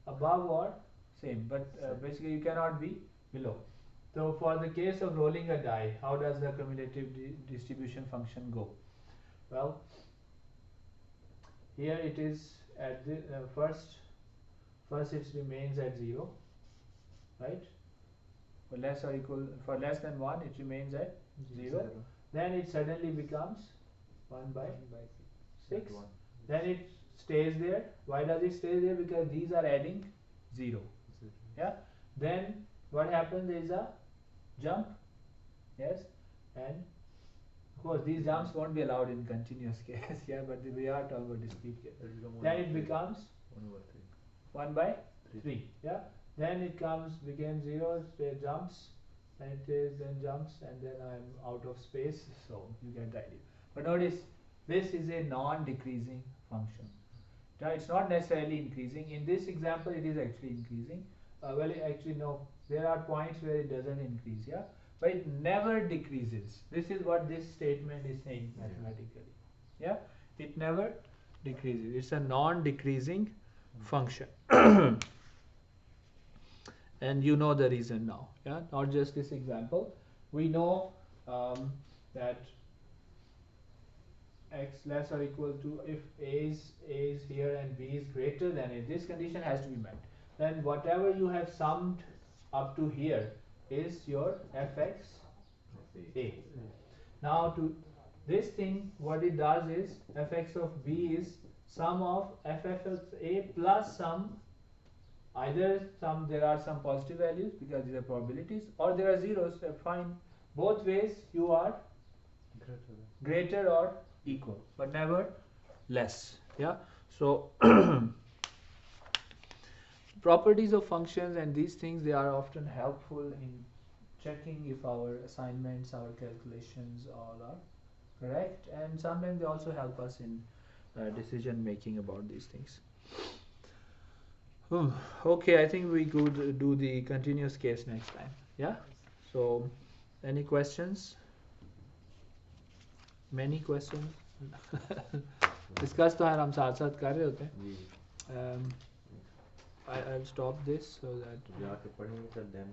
above or same, but basically you cannot be below. So for the case of rolling a die, how does the cumulative distribution function go? Well, here it is at the first it remains at 0, right? For less or equal, for less than 1 it remains at 0. Then it suddenly becomes 1 by 6. Then it stays there. Why does it stay there? Because these are adding 0, yeah. Then what happens? There is a jump, yes, and of course these jumps won't be allowed in continuous case, yeah, but we are talking about discrete case. Then it becomes 1 by 3, yeah. Then it became 0, it jumps, and it is then jumps, and then I am out of space, so you get the idea. But notice, this is a non-decreasing function. Now it's not necessarily increasing. In this example it is actually increasing. Well, actually no, there are points where it doesn't increase, yeah, but it never decreases. This is what this statement is saying mathematically, yeah. It never decreases. It's a non-decreasing function. And you know the reason now, yeah. Not just this example. We know that x less or equal to, if a is here and b is greater than a, this condition has to be met. Then whatever you have summed up to here is your fx a. Now to this thing, what it does is fx of b is sum of fx of a plus some, either some, there are some positive values because these are probabilities, or there are zeros, fine. Both ways you are greater or equal, but never less, yeah. So properties of functions and these things, they are often helpful in checking if our assignments, our calculations all are correct, and sometimes they also help us in decision making about these things. Okay, I think we could do the continuous case next time, yeah. So any questions? Many questions? Discuss तो हम साथ साथ कर रहे होते हैं. I'll stop this so that जाके पढ़ेंगे then